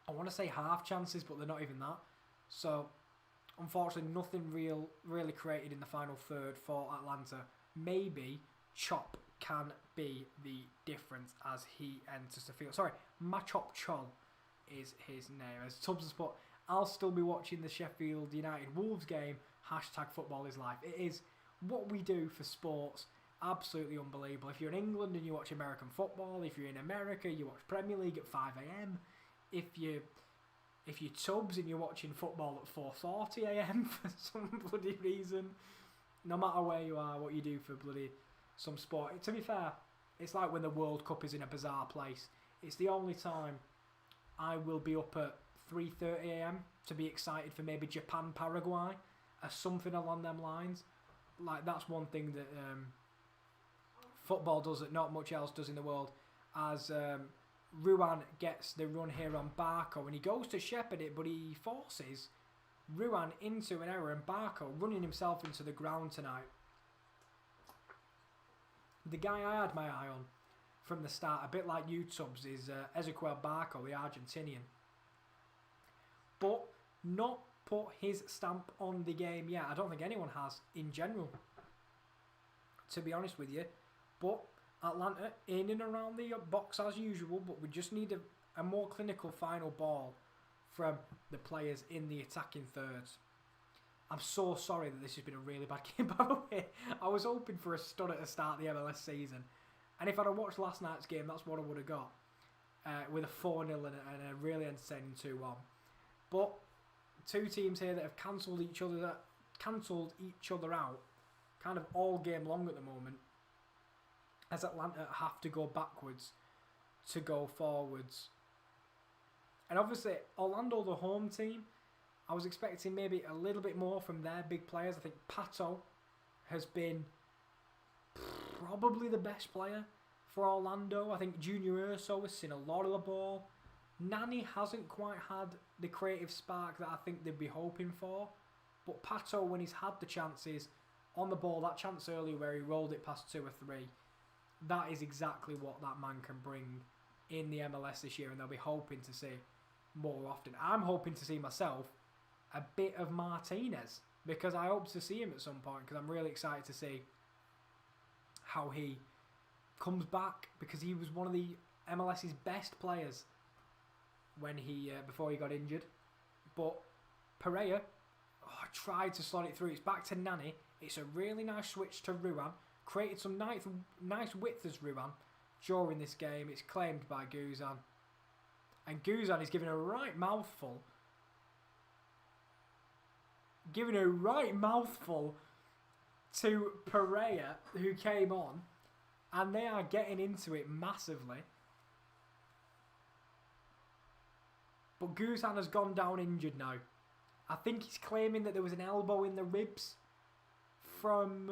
I want to say half chances, but they're not even that. So, unfortunately, nothing really created in the final third for Atlanta. Maybe Chop can be the difference as he enters the field. Sorry, Machop Chol is his name. As Tubbs has put, I'll still be watching the Sheffield United Wolves game. #football is life. It is what we do for sports. Absolutely unbelievable. If you're in England and you watch American football, if you're in America, you watch Premier League at 5 a.m. If you're Tubbs and you're watching football at 4:40 a.m. for some bloody reason, no matter where you are, what you do for bloody some sport. To be fair, it's like when the World Cup is in a bizarre place. It's the only time I will be up at 3:30 a.m. to be excited for maybe Japan, Paraguay, or something along them lines. Like, that's one thing that football does that not much else does in the world. As Ruan gets the run here on Barco, and he goes to shepherd it, but he forces Ruan into an error, and Barco running himself into the ground tonight. The guy I had my eye on from the start, a bit like you, Tubbs, is Ezequiel Barco, the Argentinian. But not put his stamp on the game yet. I don't think anyone has in general, to be honest with you. But Atlanta in and around the box as usual, but we just need a more clinical final ball from the players in the attacking thirds. I'm so sorry that this has been a really bad game, by the way. I was hoping for a stud at the start of the MLS season. And if I'd have watched last night's game, that's what I would have got. With a 4-0 and a really entertaining 2-1. But two teams here that have cancelled each other out kind of all game long at the moment, as Atlanta have to go backwards to go forwards. And obviously, Orlando, the home team, I was expecting maybe a little bit more from their big players. I think Pato has been probably the best player for Orlando. I think Junior Urso has seen a lot of the ball. Nani hasn't quite had the creative spark that I think they'd be hoping for. But Pato, when he's had the chances on the ball, that chance earlier where he rolled it past 2 or 3, that is exactly what that man can bring in the MLS this year, and they'll be hoping to see more often. I'm hoping to see myself a bit of Martinez, because I hope to see him at some point, because I'm really excited to see how he comes back, because he was one of the MLS's best players when he before he got injured. But Pereira tried to slot it through. It's back to Nani. It's a really nice switch to Ruan. Created some nice width as Ruan during this game. It's claimed by Guzan. And Guzan is giving a right mouthful. To Pereira, who came on. And they are getting into it massively. But Guzan has gone down injured now. I think he's claiming that there was an elbow in the ribs from...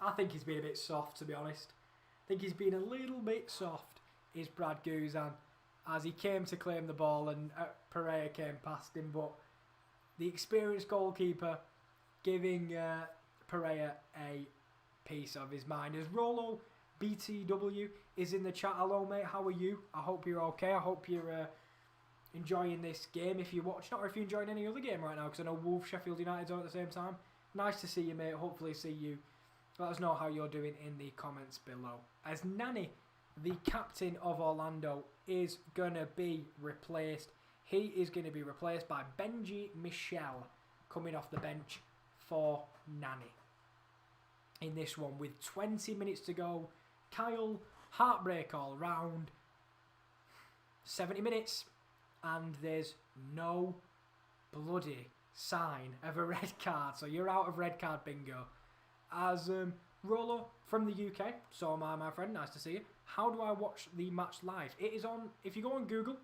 I think he's been a bit soft, to be honest. I think he's been a little bit soft, is Brad Guzan, as he came to claim the ball and Pereira came past him. But the experienced goalkeeper giving Pereira a piece of his mind. As Rolo BTW is in the chat. Hello, mate. How are you? I hope you're okay. I hope you're enjoying this game if you're watching it, or if you're enjoying any other game right now, because I know Wolves, Sheffield United are at the same time. Nice to see you, mate. Hopefully see you. Let us know how you're doing in the comments below. As Nani, the captain of Orlando, is going to be replaced. He is going to be replaced by Benji Michel, coming off the bench for Nani. In this one, with 20 minutes to go, Kyle, heartbreak all round. 70 minutes, and there's no bloody sign of a red card. So you're out of red card bingo. As Rolo from the UK, so am I, my friend, nice to see you. How do I watch the match live? It is on, if you go on Google,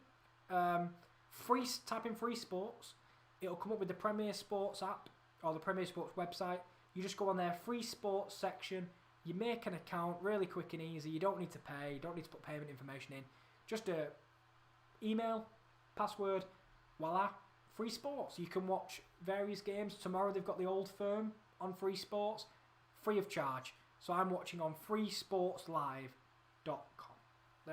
type in Free Sports, it'll come up with the Premier Sports app, or the Premier Sports website. You just go on their Free Sports section, you make an account, really quick and easy, you don't need to pay, you don't need to put payment information in, just a email, password, voila, Free Sports. You can watch various games. Tomorrow they've got the Old Firm on Free Sports, free of charge. So I'm watching on freesportslive.com.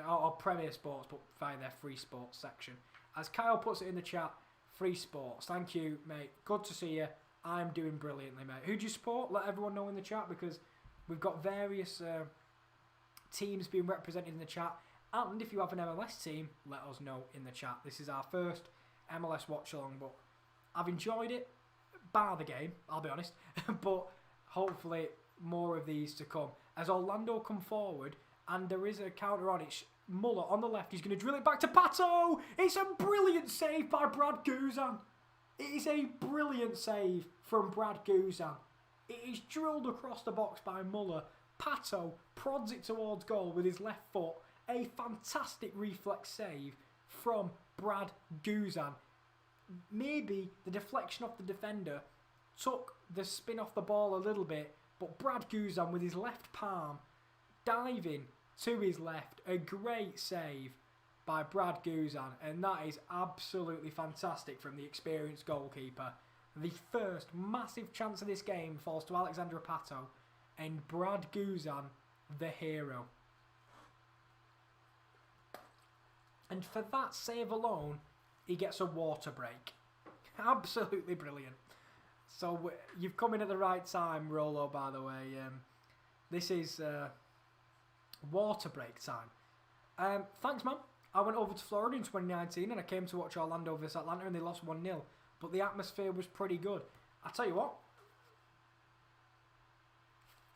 Or Premier Sports, but find their Free Sports section. As Kyle puts it in the chat, Free Sports. Thank you, mate. Good to see you. I'm doing brilliantly, mate. Who do you support? Let everyone know in the chat, because we've got various teams being represented in the chat. And if you have an MLS team, let us know in the chat. This is our first MLS watch-along, but I've enjoyed it, bar the game, I'll be honest. But hopefully more of these to come. As Orlando come forward, and there is a counter on it. Muller on the left, he's going to drill it back to Pato. It's a brilliant save by Brad Guzan. It is a brilliant save from Brad Guzan. It is drilled across the box by Muller. Pato prods it towards goal with his left foot. A fantastic reflex save from Brad Guzan. Maybe the deflection off the defender took the spin off the ball a little bit, but Brad Guzan with his left palm diving to his left. A great save by Brad Guzan, and that is absolutely fantastic from the experienced goalkeeper. The first massive chance of this game falls to Alexandre Pato, and Brad Guzan, the hero. And for that save alone, he gets a water break. Absolutely brilliant. So you've come in at the right time, Rolo, by the way. This is water break time. Thanks, man. I went over to Florida in 2019 and I came to watch Orlando vs Atlanta and they lost 1-0. But the atmosphere was pretty good. I tell you what,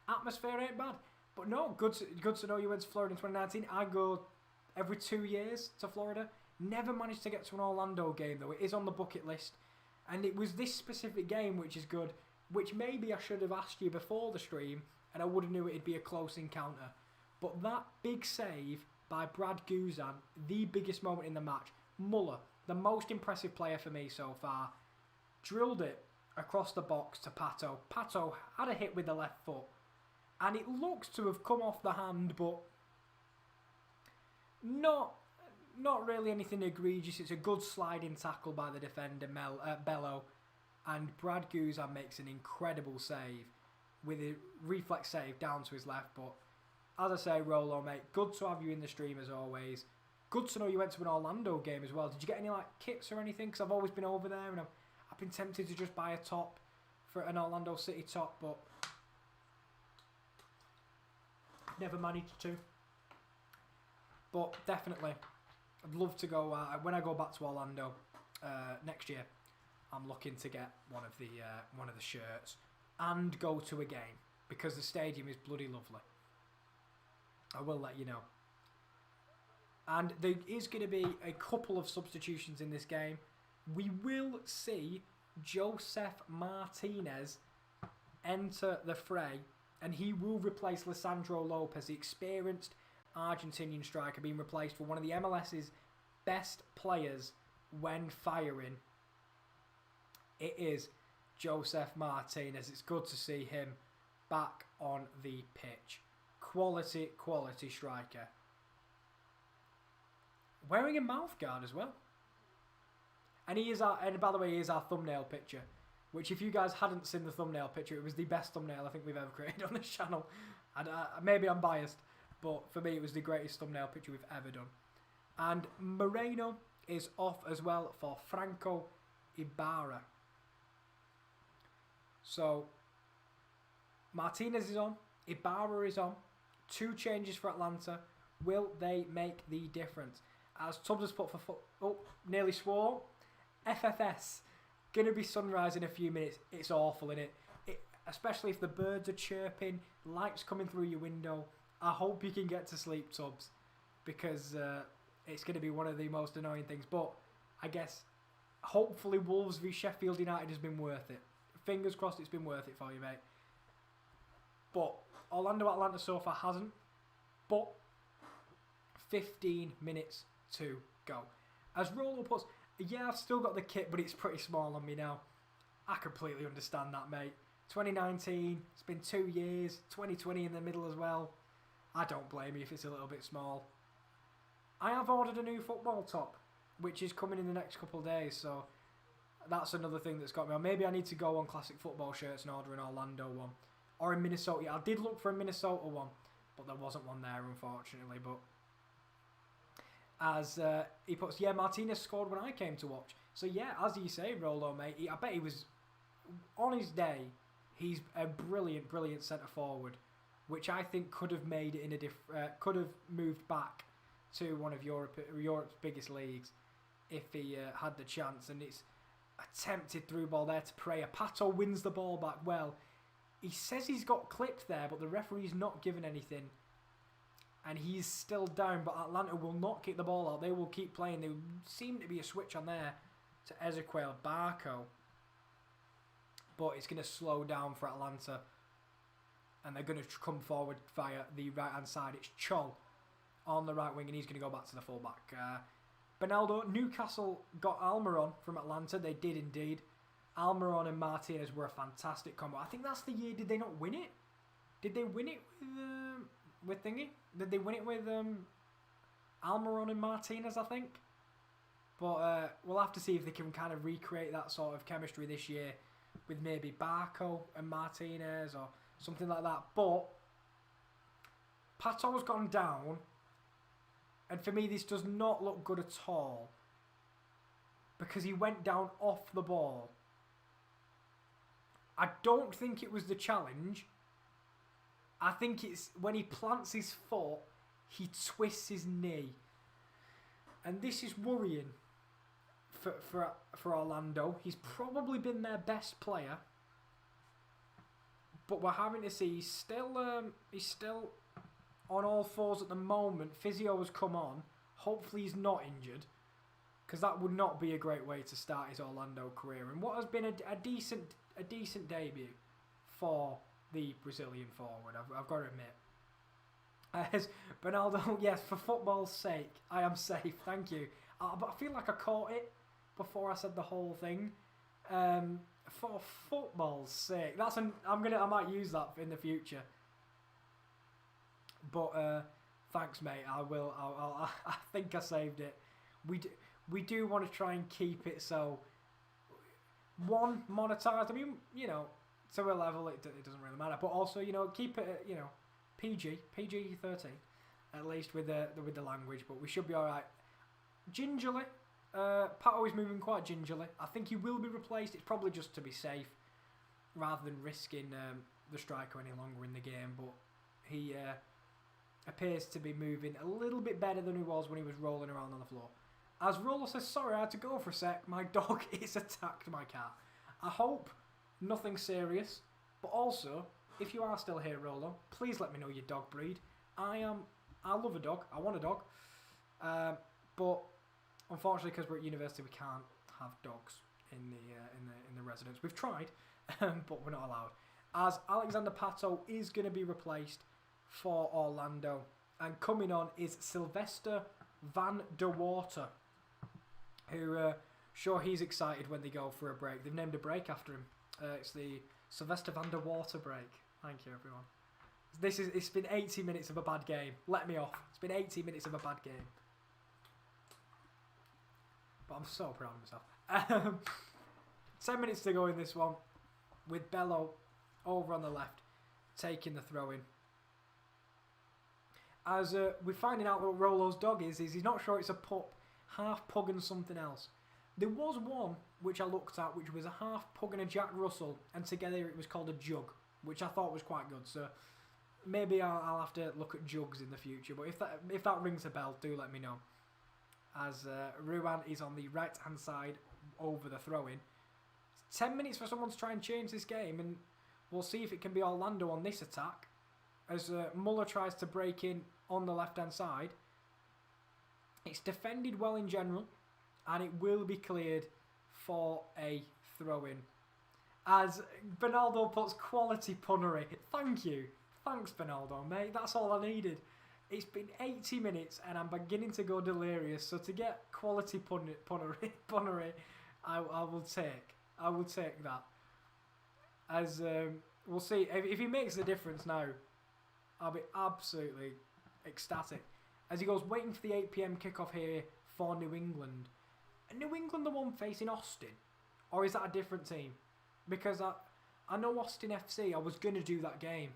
atmosphere ain't bad. But no, good to know you went to Florida in 2019. I go every 2 years to Florida. Never managed to get to an Orlando game though. It is on the bucket list. And it was this specific game which is good, which maybe I should have asked you before the stream and I would have knew it'd be a close encounter. But that big save by Brad Guzan, the biggest moment in the match. Muller, the most impressive player for me so far, drilled it across the box to Pato. Pato had a hit with the left foot, and it looks to have come off the hand, but not really anything egregious. It's a good sliding tackle by the defender, Bello, and Brad Guzan makes an incredible save with a reflex save down to his left. But as I say, Rolo, mate, good to have you in the stream as always. Good to know you went to an Orlando game as well. Did you get any like kits or anything? Because I've always been over there and I've been tempted to just buy a top for an Orlando City top, but never managed to. But definitely, I'd love to go when I go back to Orlando next year. I'm looking to get one of the shirts and go to a game because the stadium is bloody lovely. I will let you know. And there is going to be a couple of substitutions in this game. We will see Josef Martinez enter the fray, and he will replace Lisandro Lopez, the experienced Argentinian striker, being replaced for one of the MLS's best players when firing. It is Josef Martinez. It's good to see him back on the pitch. Quality striker. Wearing a mouthguard as well. And by the way, he is our thumbnail picture. Which, if you guys hadn't seen the thumbnail picture, it was the best thumbnail I think we've ever created on this channel. And maybe I'm biased, but for me it was the greatest thumbnail picture we've ever done. And Moreno is off as well for Franco Ibarra. So, Martinez is on, Ibarra is on. 2 changes for Atlanta. Will they make the difference? As Tubbs has put nearly swore. FFS. Going to be sunrise in a few minutes. It's awful, innit? Especially if the birds are chirping, lights coming through your window. I hope you can get to sleep, Tubbs, because it's going to be one of the most annoying things. But I guess, hopefully Wolves v Sheffield United has been worth it. Fingers crossed it's been worth it for you, mate. But Orlando Atlanta so far hasn't. But 15 minutes to go. As Rolo puts, yeah, I've still got the kit, but it's pretty small on me now. I completely understand that, mate. 2019, it's been 2 years. 2020 in the middle as well. I don't blame you if it's a little bit small. I have ordered a new football top, which is coming in the next couple of days, so that's another thing that's got me on. Maybe I need to go on Classic Football Shirts and order an Orlando one. Or in Minnesota. I did look for a Minnesota one, but there wasn't one there, unfortunately. But as he puts, yeah, Martinez scored when I came to watch. So yeah, as you say, Rolo, mate, I bet he was, on his day, he's a brilliant, brilliant centre forward, which I think could have made it in could have moved back to one of Europe's biggest leagues if he had the chance. And it's attempted through ball there to Pereira. Pato wins the ball back well. He says he's got clipped there, but the referee's not given anything. And he's still down, but Atlanta will not kick the ball out. They will keep playing. There seem to be a switch on there to Ezequiel Barco. But it's going to slow down for Atlanta. And they're going to come forward via the right-hand side. It's Chol on the right wing, and he's going to go back to the fullback. Bernaldo, Newcastle got Almiron from Atlanta. They did indeed. Almiron and Martinez were a fantastic combo. I think that's the year. Did they not win it? Did they win it with thingy? Did they win it with Almiron and Martinez, I think? But we'll have to see if they can kind of recreate that sort of chemistry this year with maybe Barco and Martinez or something like that. But Pato's gone down, and for me this does not look good at all because he went down off the ball. I don't think it was the challenge. I think it's when he plants his foot, he twists his knee. And this is worrying for Orlando. He's probably been their best player. But we're having to see, he's still on all fours at the moment. Physio has come on. Hopefully he's not injured, because that would not be a great way to start his Orlando career. And what has been a decent debut for the Brazilian forward, I've got to admit. As Bernaldo, yes, for football's sake, I am safe, thank you. But I feel like I caught it before I said the whole thing. For football's sake, I might use that in the future. But thanks, mate. I think I saved it. We do want to try and keep it so monetized. I mean, to a level it doesn't really matter. But also, keep it PG-13 at least with the language. But we should be all right. Gingerly. Pato is moving quite gingerly. I think he will be replaced. It's probably just to be safe, rather than risking the striker any longer in the game. But he appears to be moving a little bit better than he was when he was rolling around on the floor. As Rolo says, sorry, I had to go for a sec. My dog is attacked my cat. I hope nothing serious. But also, if you are still here, Rolo, please let me know your dog breed. I love a dog. I want a dog. But unfortunately, because we're at university, we can't have dogs in the residence. We've tried, but we're not allowed. As Alexandre Pato is going to be replaced for Orlando, and coming on is Sylvester Van der Water, who sure he's excited when they go for a break. They've named a break after him. It's the Sylvester Van der Water break. Thank you, everyone. It's been 80 minutes of a bad game. Let me off. It's been 80 minutes of a bad game. But I'm so proud of myself. 10 minutes to go in this one, with Bello over on the left taking the throw in. As we're finding out what Rolo's dog is he's not sure it's a pup, half pug and something else. There was one which I looked at which was a half pug and a Jack Russell, and together it was called a jug, which I thought was quite good. So maybe I'll have to look at jugs in the future. But if that rings a bell, do let me know. As Ruan is on the right hand side over the throw-in. 10 minutes for someone to try and change this game, and we'll see if it can be Orlando on this attack. As Muller tries to break in on the left hand side. It's defended well in general, and it will be cleared for a throw-in. As Bernardo puts quality punnery. Thank you. Thanks, Bernardo, mate. That's all I needed. It's been 80 minutes and I'm beginning to go delirious. So to get quality punnery, I will take that. As we'll see if he makes the difference now. I'll be absolutely ecstatic. As he goes waiting for the 8 PM kickoff here for New England. Are New England the one facing Austin, or is that a different team? Because I know Austin FC. I was going to do that game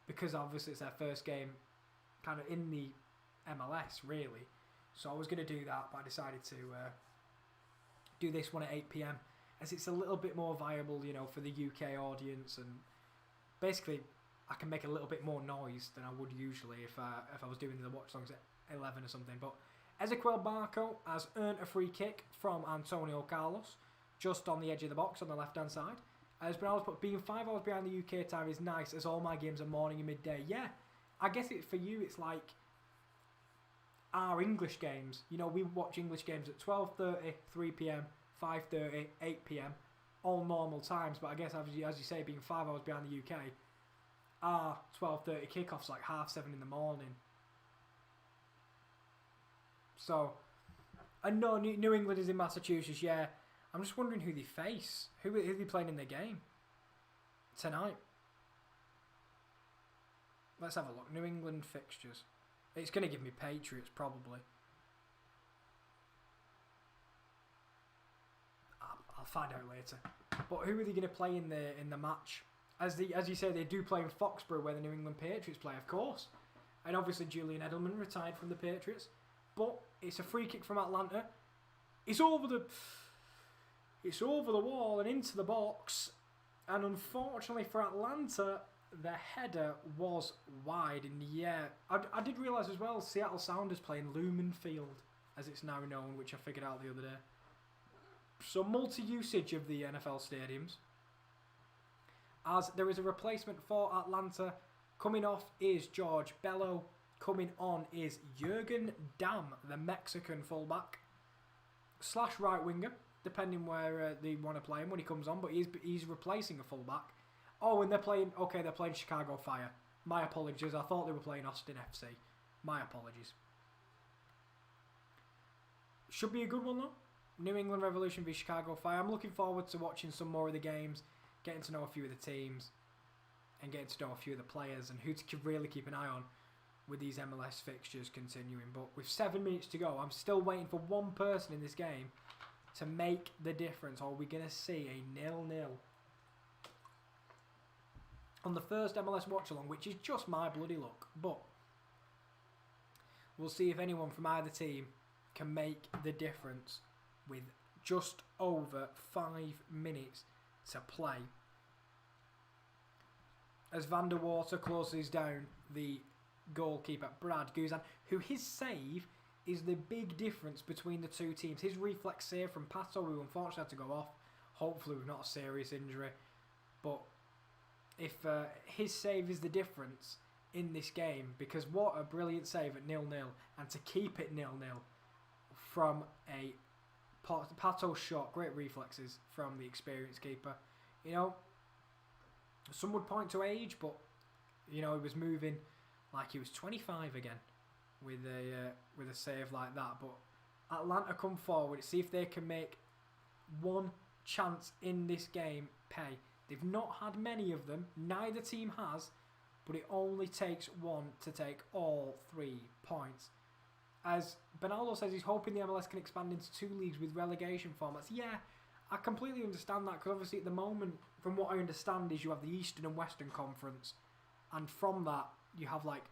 because obviously it's their first game kind of in the MLS, really. So I was going to do that, but I decided to do this one at 8 PM as it's a little bit more viable, for the UK audience, and basically I can make a little bit more noise than I would usually if I was doing the Watchalongs at 11 or something. But Ezequiel Barco has earned a free kick from Antonio Carlos just on the edge of the box on the left hand side. As Bernardo's put, being 5 hours behind the UK time is nice as all my games are morning and midday. Yeah, I guess for you it's like our English games. We watch English games at 12:30, 3 PM, 5:30, 8 PM, all normal times. But I guess as you say, being 5 hours behind the UK, our 12:30 kickoffs like 6:30 in the morning. So, I know New England is in Massachusetts. Yeah, I'm just wondering who they face. Who are they playing in the game tonight? Let's have a look. New England fixtures. It's going to give me Patriots, probably. I'll find out later. But who are they going to play in the match? As you say, they do play in Foxborough, where the New England Patriots play, of course. And obviously Julian Edelman retired from the Patriots. But it's a free kick from Atlanta. It's over the wall and into the box. And unfortunately for Atlanta, the header was wide. And yeah, I did realise as well, Seattle Sounders playing Lumen Field, as it's now known, which I figured out the other day. So multi-usage of the NFL stadiums. As there is a replacement for Atlanta. Coming off is George Bello. Coming on is Jurgen Damm, the Mexican fullback / right winger, depending where they want to play him when he comes on. But he's replacing a fullback. Oh, and they're playing Chicago Fire. My apologies. I thought they were playing Austin FC. My apologies. Should be a good one though. New England Revolution v Chicago Fire. I'm looking forward to watching some more of the games, getting to know a few of the teams, and getting to know a few of the players and who to really keep an eye on with these MLS fixtures continuing. But with 7 minutes to go, I'm still waiting for one person in this game to make the difference. Or are we going to see a 0-0 on the first MLS watch-along, which is just my bloody luck. But we'll see if anyone from either team can make the difference with just over 5 minutes to play. As Van der Water closes down the goalkeeper, Brad Guzan, who his save is the big difference between the two teams. His reflex save from Pato, who unfortunately had to go off, hopefully with not a serious injury, but if his save is the difference in this game, because what a brilliant save at 0-0, and to keep it 0-0 from a Pato shot, great reflexes from the experienced keeper. You know, some would point to age, but you know, he was moving like he was 25 again with a save like that. But Atlanta come forward, see if they can make one chance in this game pay. They've not had many of them, neither team has, but it only takes one to take all 3 points. As Benaldo says, he's hoping the MLS can expand into 2 leagues with relegation formats. Yeah, I completely understand that, because obviously at the moment, from what I understand, is you have the Eastern and Western Conference, and from that you have like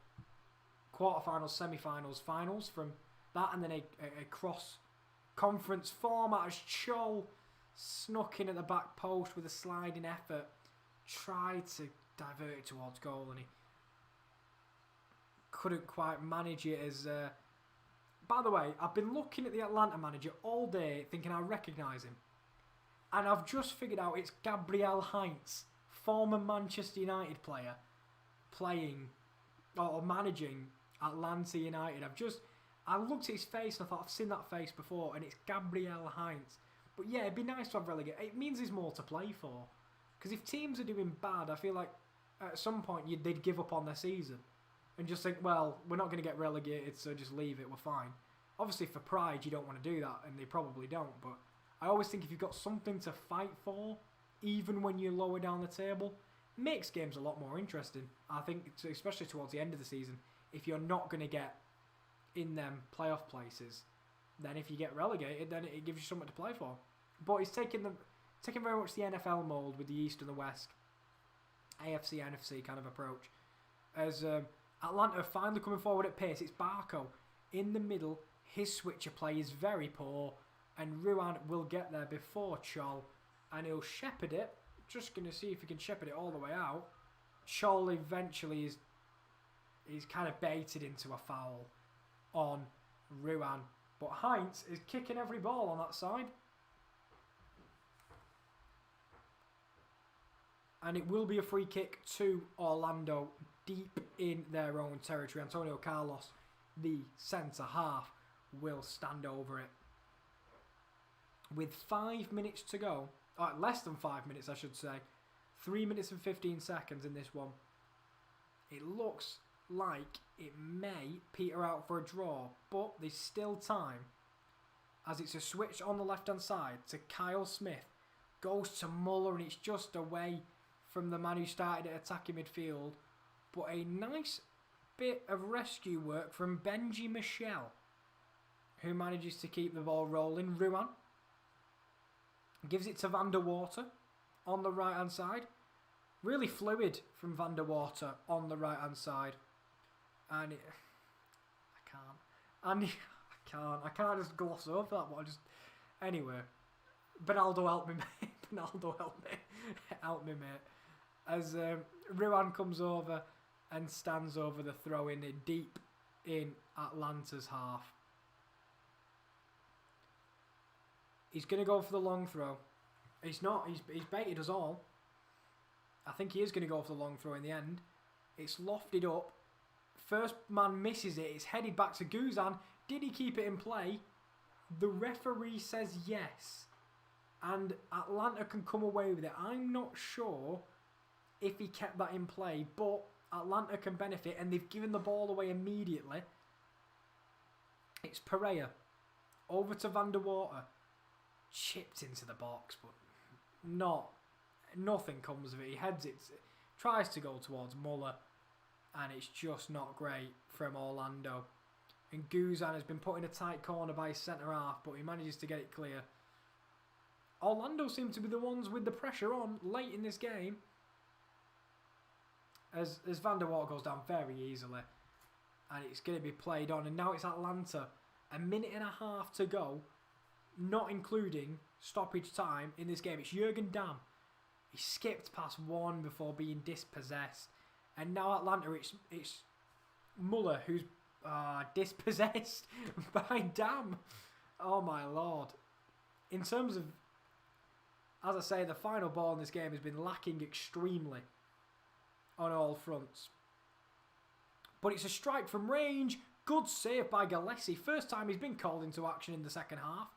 quarterfinals, semi-finals, finals from that, and then a cross-conference format as Chol snuck in at the back post with a sliding effort, tried to divert it towards goal, and he couldn't quite manage it. As by the way, I've been looking at the Atlanta manager all day thinking I recognise him, and I've just figured out it's Gabriel Heinz, former Manchester United player, playing or managing Atlanta United. I looked at his face and I thought, I've seen that face before, and it's Gabriel Heinz. But yeah, it'd be nice to have relegated. It means there's more to play for. Because if teams are doing bad, I feel like at some point they'd give up on their season and just think, well, we're not going to get relegated, so just leave it, we're fine. Obviously for pride you don't want to do that, and they probably don't, but I always think if you've got something to fight for, even when you're lower down the table, makes games a lot more interesting. I think, especially towards the end of the season, if you're not going to get in them playoff places, then if you get relegated, then it gives you something to play for. But it's taking very much the NFL mould with the East and the West, AFC, NFC kind of approach. As Atlanta finally coming forward at pace, it's Barco in the middle. His switcher play is very poor, and Ruan will get there before Chol, and he'll shepherd it. Just going to see if he can shepherd it all the way out. Chol eventually is kind of baited into a foul on Ruan. But Heinz is kicking every ball on that side. And it will be a free kick to Orlando deep in their own territory. Antonio Carlos, the centre-half, will stand over it. With 5 minutes to go, or less than 5 minutes I should say, 3 minutes and 15 seconds in this one, it looks like it may peter out for a draw, but there's still time, as it's a switch on the left hand side to Kyle Smith, goes to Muller, and it's just away from the man who started at attacking midfield, but a nice bit of rescue work from Benji Michel, who manages to keep the ball rolling. Ruan gives it to Van der Water on the right hand side, really fluid from Van der Water on the right hand side. And I can't just gloss over that one. Anyway, Benaldo help me, mate. Benaldo help me, mate. As Ruan comes over and stands over the throw in deep in Atlanta's half. He's going to go for the long throw. He's not. He's baited us all. I think he is going to go for the long throw in the end. It's lofted up. First man misses it. It's headed back to Guzan. Did he keep it in play? The referee says yes. And Atlanta can come away with it. I'm not sure if he kept that in play, but Atlanta can benefit, and they've given the ball away immediately. It's Pereira over to Van der Water. chipped into the box, but nothing comes of it. He heads it, tries to go towards Muller, and it's just not great from Orlando. And Guzan has been put in a tight corner by his centre-half, but he manages to get it clear. Orlando seem to be the ones with the pressure on late in this game. As Van der Waart goes down very easily. And it's going to be played on. And now it's Atlanta. A minute and a half to go. Not including stoppage time in this game. It's Jurgen Damm. He skipped past one before being dispossessed. And now Atlanta, it's Muller who's dispossessed by Damm. Oh my lord. In terms of, as I say, the final ball in this game has been lacking extremely on all fronts. But it's a strike from range. Good save by Gillespie. First time he's been called into action in the second half.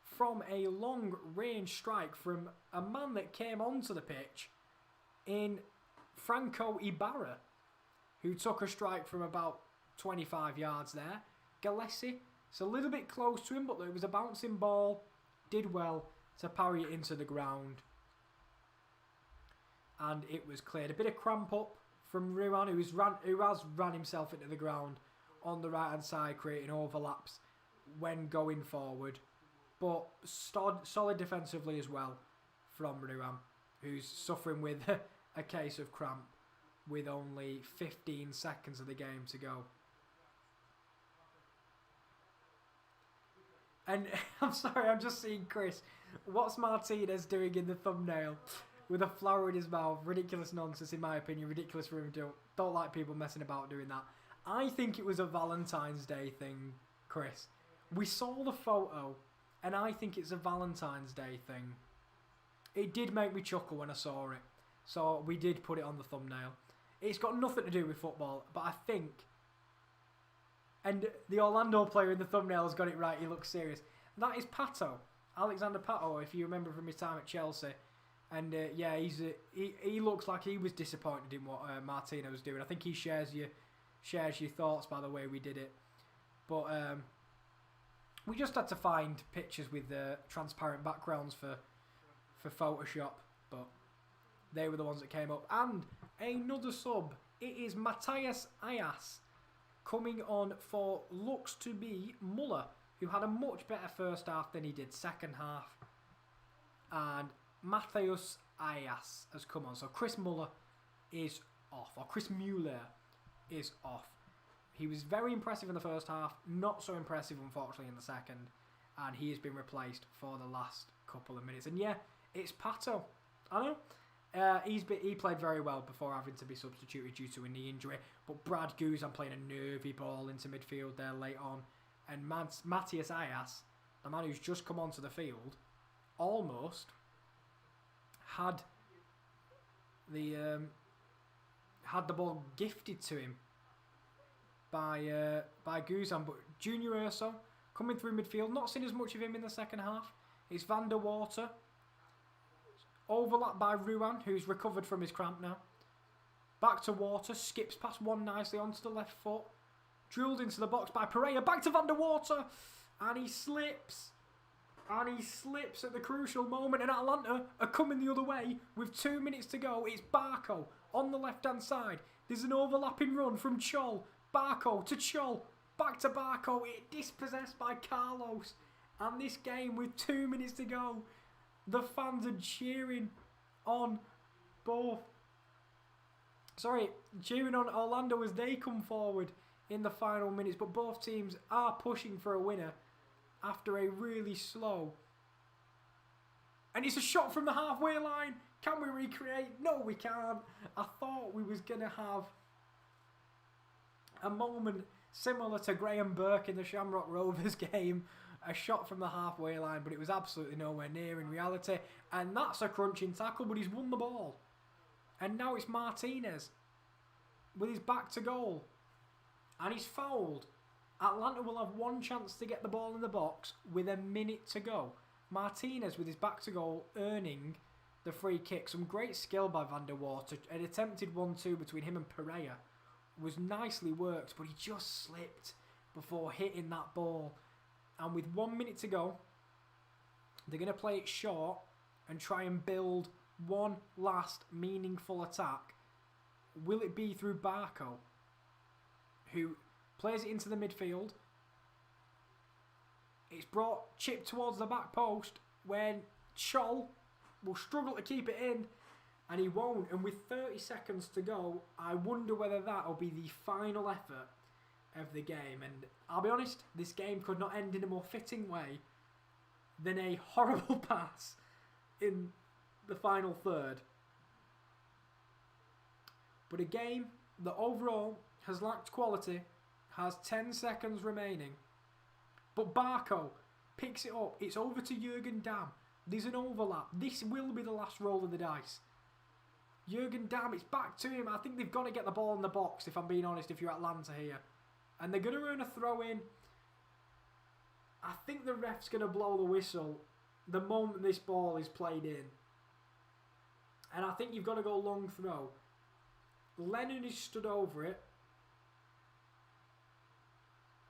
From a long range strike from a man that came onto the pitch in Franco Ibarra, who took a strike from about 25 yards there. Gillespie, it's a little bit close to him, but it was a bouncing ball. Did well to parry it into the ground. And it was cleared. A bit of cramp up from Ruan, who has ran himself into the ground on the right-hand side, creating overlaps when going forward. But solid defensively as well from Ruan, who's suffering with a case of cramp with only 15 seconds of the game to go. And I'm sorry, I'm just seeing Chris. What's Martinez doing in the thumbnail with a flower in his mouth? Ridiculous nonsense, in my opinion. Ridiculous for him. Don't like people messing about doing that. I think it was a Valentine's Day thing, Chris. We saw the photo, and I think it's a Valentine's Day thing. It did make me chuckle when I saw it. So we did put it on the thumbnail. It's got nothing to do with football, but I think... And the Orlando player in the thumbnail has got it right. He looks serious. That is Pato. Alexandre Pato, if you remember from his time at Chelsea. And yeah, he looks like he was disappointed in what Martinez was doing. I think he shares your thoughts by the way we did it. But we just had to find pictures with transparent backgrounds for Photoshop. But they were the ones that came up. And another sub. It is Matthias Ayas coming on for looks to be Muller, who had a much better first half than he did second half. And Matthias Ayas has come on. So Chris Muller is off, or Chris Muller is off. He was very impressive in the first half, not so impressive unfortunately in the second, and he has been replaced for the last couple of minutes. And yeah, it's Pato. I know. He played very well before having to be substituted due to a knee injury. But Brad Guzan playing a nervy ball into midfield there late on. And Matthias Ayas, the man who's just come onto the field, almost had the ball gifted to him by Guzan. But Junior Urso coming through midfield, not seen as much of him in the second half. It's Van der Waart. Overlapped by Ruan, who's recovered from his cramp now. Back to Water, skips past one nicely onto the left foot. Drilled into the box by Pereira, back to Van der Waart. And he slips. And he slips at the crucial moment. And Atlanta are coming the other way with 2 minutes to go. It's Barco on the left-hand side. There's an overlapping run from Chol. Barco to Chol. Back to Barco. It dispossessed by Carlos. And this game with 2 minutes to go. The fans are cheering on cheering on Orlando as they come forward in the final minutes. But both teams are pushing for a winner after a really slow. And it's a shot from the halfway line. Can we recreate? No, we can't. I thought we was going to have a moment similar to Graham Burke in the Shamrock Rovers game. A shot from the halfway line, but it was absolutely nowhere near in reality. And that's a crunching tackle, but he's won the ball. And now it's Martinez with his back to goal. And he's fouled. Atlanta will have one chance to get the ball in the box with a minute to go. Martinez with his back to goal earning the free kick. Some great skill by Van der Waart. An attempted 1-2 between him and Pereira was nicely worked, but he just slipped before hitting that ball. And with 1 minute to go, They're going to play it short and try and build one last meaningful attack. Will it be through Barco, who plays it into the midfield? It's chipped towards the back post when Scholl will struggle to keep it in, and he won't. And with 30 seconds to go, I wonder whether that will be the final effort of the game. And I'll be honest, this game could not end in a more fitting way than a horrible pass in the final third. But a game that overall has lacked quality, has 10 seconds remaining. But Barco picks it up. It's over to Jurgen Damm. There's an overlap. This will be the last roll of the dice. Jurgen Damm, it's back to him. I think they've got to get the ball in the box, if I'm being honest, if you're Atlanta here. And they're going to earn a throw in. I think the ref's going to blow the whistle the moment this ball is played in. And I think you've got to go long throw. Lennon is stood over it.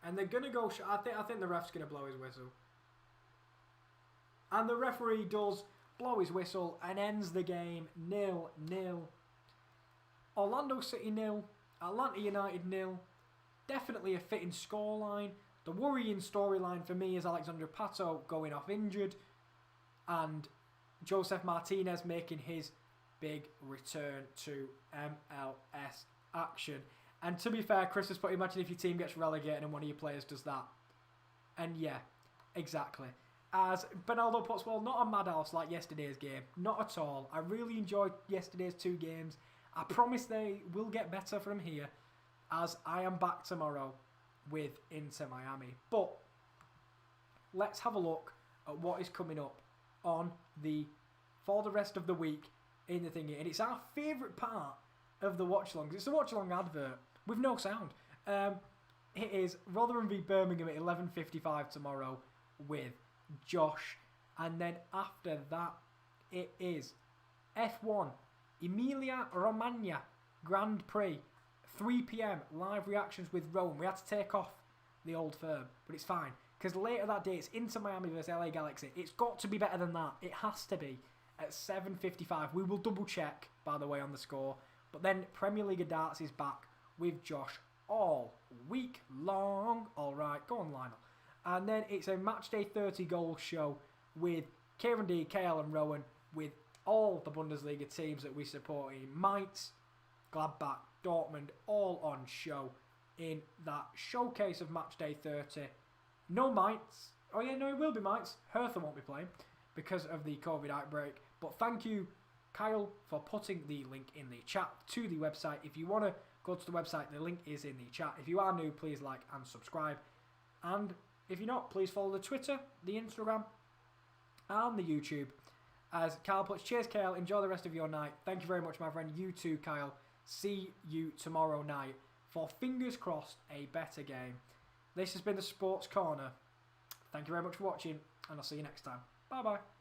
And they're going to go... I think the ref's going to blow his whistle. And the referee does blow his whistle and ends the game 0-0. Orlando City 0. Atlanta United 0. Definitely a fitting scoreline. The worrying storyline for me is Alexandre Pato going off injured. And Josef Martinez making his big return to MLS action. And to be fair, Chris has put, imagine if your team gets relegated and one of your players does that. And yeah, exactly. As Bernardo puts, well, not a madhouse like yesterday's game. Not at all. I really enjoyed yesterday's 2 games. I promise they will get better from here, as I am back tomorrow with Inter Miami. But let's have a look at what is coming up for the rest of the week in the thingy. And it's our favourite part of the watch-alongs. It's a watch-along advert with no sound. It is Rotherham v Birmingham at 11:55 tomorrow with Josh. And then after that, it is F1 Emilia Romagna Grand Prix, 3 p.m, live reactions with Rome. We had to take off the old firm, but it's fine, because later that day it's Inter Miami versus LA Galaxy. It's got to be better than that. It has to be at 7:55. We will double check, by the way, on the score. But then Premier League of Darts is back with Josh all week long. All right, go on, Lionel. And then it's a Matchday 30 goal show with Kieran D, KL and Rowan, with all the Bundesliga teams that we support in Mainz, Gladbach, Dortmund, all on show in that showcase of Matchday 30. No Mainz. Oh yeah, no, it will be Mainz. Hertha won't be playing because of the COVID outbreak. But thank you, Kyle, for putting the link in the chat to the website. If you want to go to the website, the link is in the chat. If you are new, please like and subscribe. And if you're not, please follow the Twitter, the Instagram, and the YouTube. As Kyle puts, cheers, Kyle. Enjoy the rest of your night. Thank you very much, my friend. You too, Kyle. See you tomorrow night for, fingers crossed, a better game. This has been the Sports Corner. Thank you very much for watching, and I'll see you next time. Bye-bye.